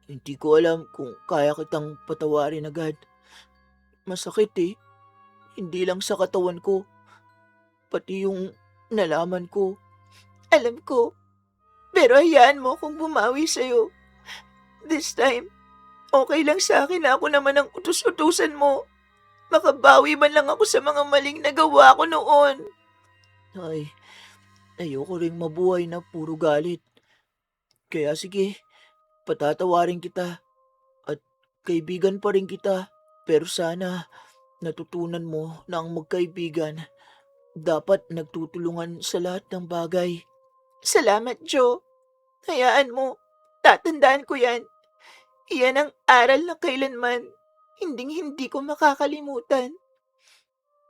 Hindi ko alam kung kaya kitang patawarin agad. Masakit eh. Hindi lang sa katawan ko. Pati yung nalaman ko. Alam ko. Pero hayaan mo kung bumawi sa'yo. This time, okay lang sa akin na ako naman ang utus-utusan mo. Makabawi man lang ako sa mga maling nagawa ko noon. Ay, ayoko ring mabuhay na puro galit. Kaya sige, patatawarin kita. At kaibigan pa rin kita. Pero sana, natutunan mo na ang magkaibigan dapat nagtutulungan sa lahat ng bagay. Salamat, Joe. Hayaan mo. Tatandaan ko yan. Iyan ang aral na kailanman hinding-hindi ko makakalimutan.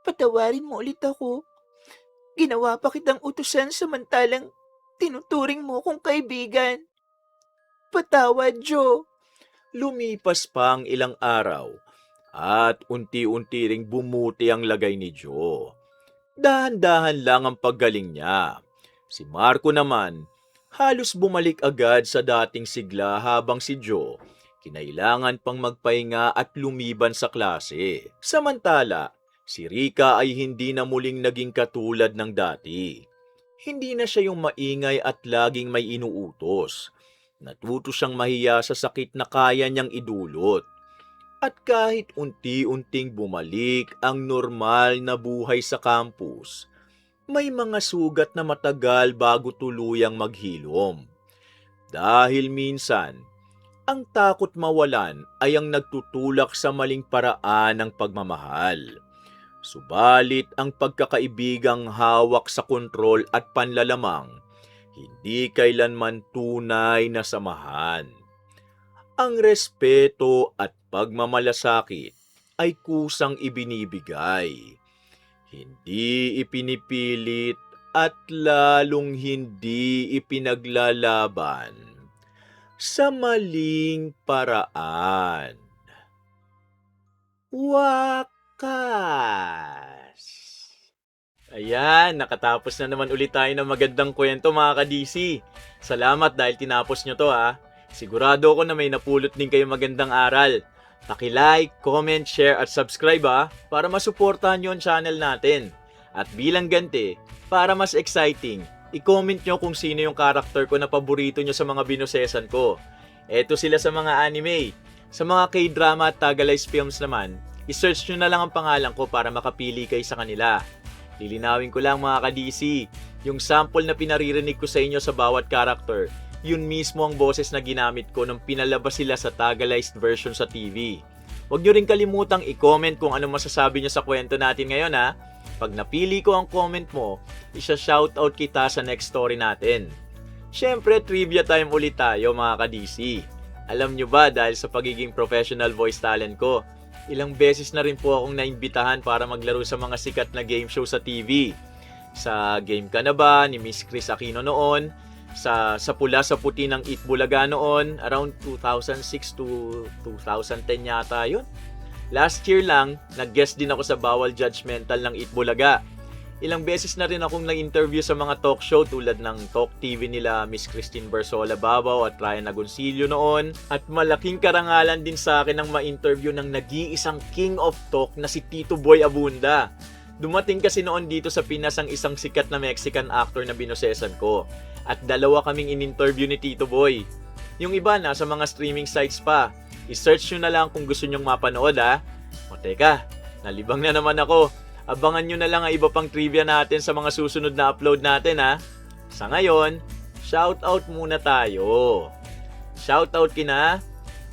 Patawarin mo ulit ako. Ginawa pa kitang utusan samantalang tinuturing mo kong kaibigan. Patawad, Joe. Lumipas pa ang ilang araw at unti-unti ring bumuti ang lagay ni Joe. Dahan-dahan lang ang paggaling niya. Si Marco naman, halos bumalik agad sa dating sigla habang si Joe, kinailangan pang magpahinga at lumiban sa klase. Samantala, si Rika ay hindi na muling naging katulad ng dati. Hindi na siya yung maingay at laging may inuutos. Natuto siyang mahiya sa sakit na kaya niyang idulot. At kahit unti-unting bumalik ang normal na buhay sa campus, may mga sugat na matagal bago tuluyang maghilom. Dahil minsan, ang takot mawalan ay ang nagtutulak sa maling paraan ng pagmamahal. Subalit ang pagkakaibigang hawak sa kontrol at panlalamang, hindi kailanman tunay na samahan. Ang respeto at pagmamalasakit ay kusang ibinibigay. Hindi ipinipilit at lalong hindi ipinaglalaban sa maling paraan. Wakas! Ayan, nakatapos na naman ulit tayo ng magandang kwento mga ka-DC. Salamat dahil tinapos nyo to ha. Sigurado ako na may napulot din kayo magandang aral. Paki-like, comment, share at subscribe para masuportahan nyo ang channel natin. At bilang ganti, para mas exciting, i-comment nyo kung sino yung karakter ko na paborito nyo sa mga binosesan ko. Eto sila sa mga anime. Sa mga K-drama at Tagalized films naman, i-search nyo na lang ang pangalan ko para makapili kayo sa kanila. Lilinawin ko lang mga ka-DC, yung sample na pinaririnig ko sa inyo sa bawat karakter, yun mismo ang boses na ginamit ko nung pinalabas sila sa Tagalized version sa TV. Huwag nyo rin kalimutang i-comment kung ano masasabi nyo sa kwento natin ngayon ha. Pag napili ko ang comment mo, isa-shoutout kita sa next story natin. Syempre, trivia time ulit tayo mga ka-DC. Alam nyo ba dahil sa pagiging professional voice talent ko, ilang beses na rin po akong naimbitahan para maglaro sa mga sikat na game show sa TV. Sa Game Ka Na Ba ni Miss Chris Aquino noon, sa pula sa puti ng Eat Bulaga noon, around 2006 to 2010 yata yun. Last year lang, nag-guest din ako sa Bawal Judgmental ng Eat Bulaga. Ilang beses na rin akong nag-interview sa mga talk show tulad ng Talk TV nila Miss Christine Barsola Babaw at Ryan Agoncillo noon. At malaking karangalan din sa akin ang ma-interview ng nag-iisang King of Talk na si Tito Boy Abunda. Dumating kasi noon dito sa Pinas ang isang sikat na Mexican actor na binosesan ko. At dalawa kaming in-interview ni Tito Boy. Yung iba na sa mga streaming sites pa. I-search nyo na lang kung gusto nyong mapanood ha. O teka, nalibang na naman ako. Abangan nyo na lang ang iba pang trivia natin sa mga susunod na upload natin ha. Sa ngayon, shoutout muna tayo. Shoutout kina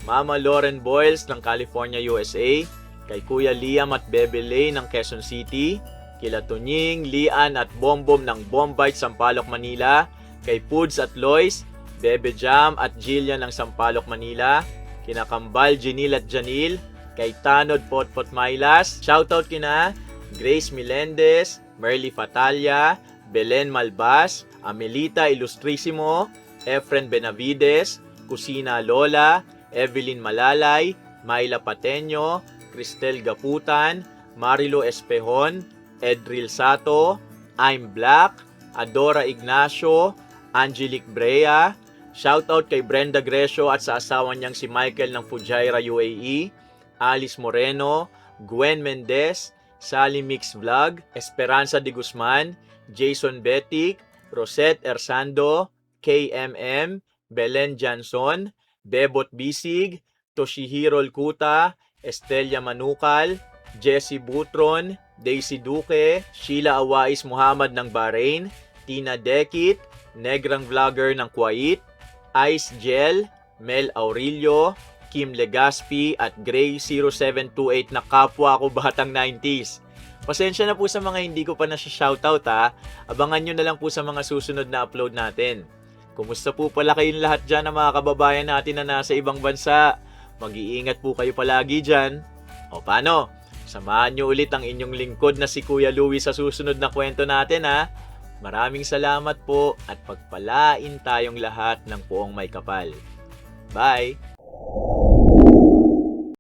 Mama Lauren Boyles ng California, USA, kay Kuya Liam at Bebe Lay ng Quezon City, kila Tunying, Lian at Bombom ng Bombite, Sampaloc, Manila, kay Puds at Lois, Bebe Jam at Jillian ng Sampaloc, Manila, kina Kambal, Janil at Janil, kay Tanod Potpot Mailas, shoutout kina Grace Melendez, Merly Fatalia, Belen Malbas, Amelita Ilustrisimo, Efren Benavides, Kusina Lola, Evelyn Malalay, Myla Pateño, Cristel Gaputan, Marilo Espejon, Edril Sato, I'm Black, Adora Ignacio, Angelique Brea, shoutout kay Brenda Gresio at sa asawa niyang si Michael ng Fujairah, UAE, Alice Moreno, Gwen Mendez, Sally Mix Vlog, Esperanza de Guzman, Jason Betic, Rosette Ersando, KMM, Belen Janson, Bebot Bisig, Toshihiro Kuta, Estelia Manukal, Jessie Butron, Daisy Duque, Sheila Awais Muhammad ng Bahrain, Tina Dekit, Negrang Vlogger ng Kuwait, Ice Gel, Mel Aurelio, Kim Legaspi at Gray0728 na kapwa ko batang 90s. Pasensya na po sa mga hindi ko pa na-shoutout ha. Abangan nyo na lang po sa mga susunod na upload natin. Kumusta po pala kayong lahat dyan na mga kababayan natin na nasa ibang bansa? Mag-iingat po kayo palagi dyan. O paano? Samahan nyo ulit ang inyong lingkod na si Kuya Louie sa susunod na kwento natin ha. Maraming salamat po at pagpalain tayong lahat ng poong may kapal. Bye!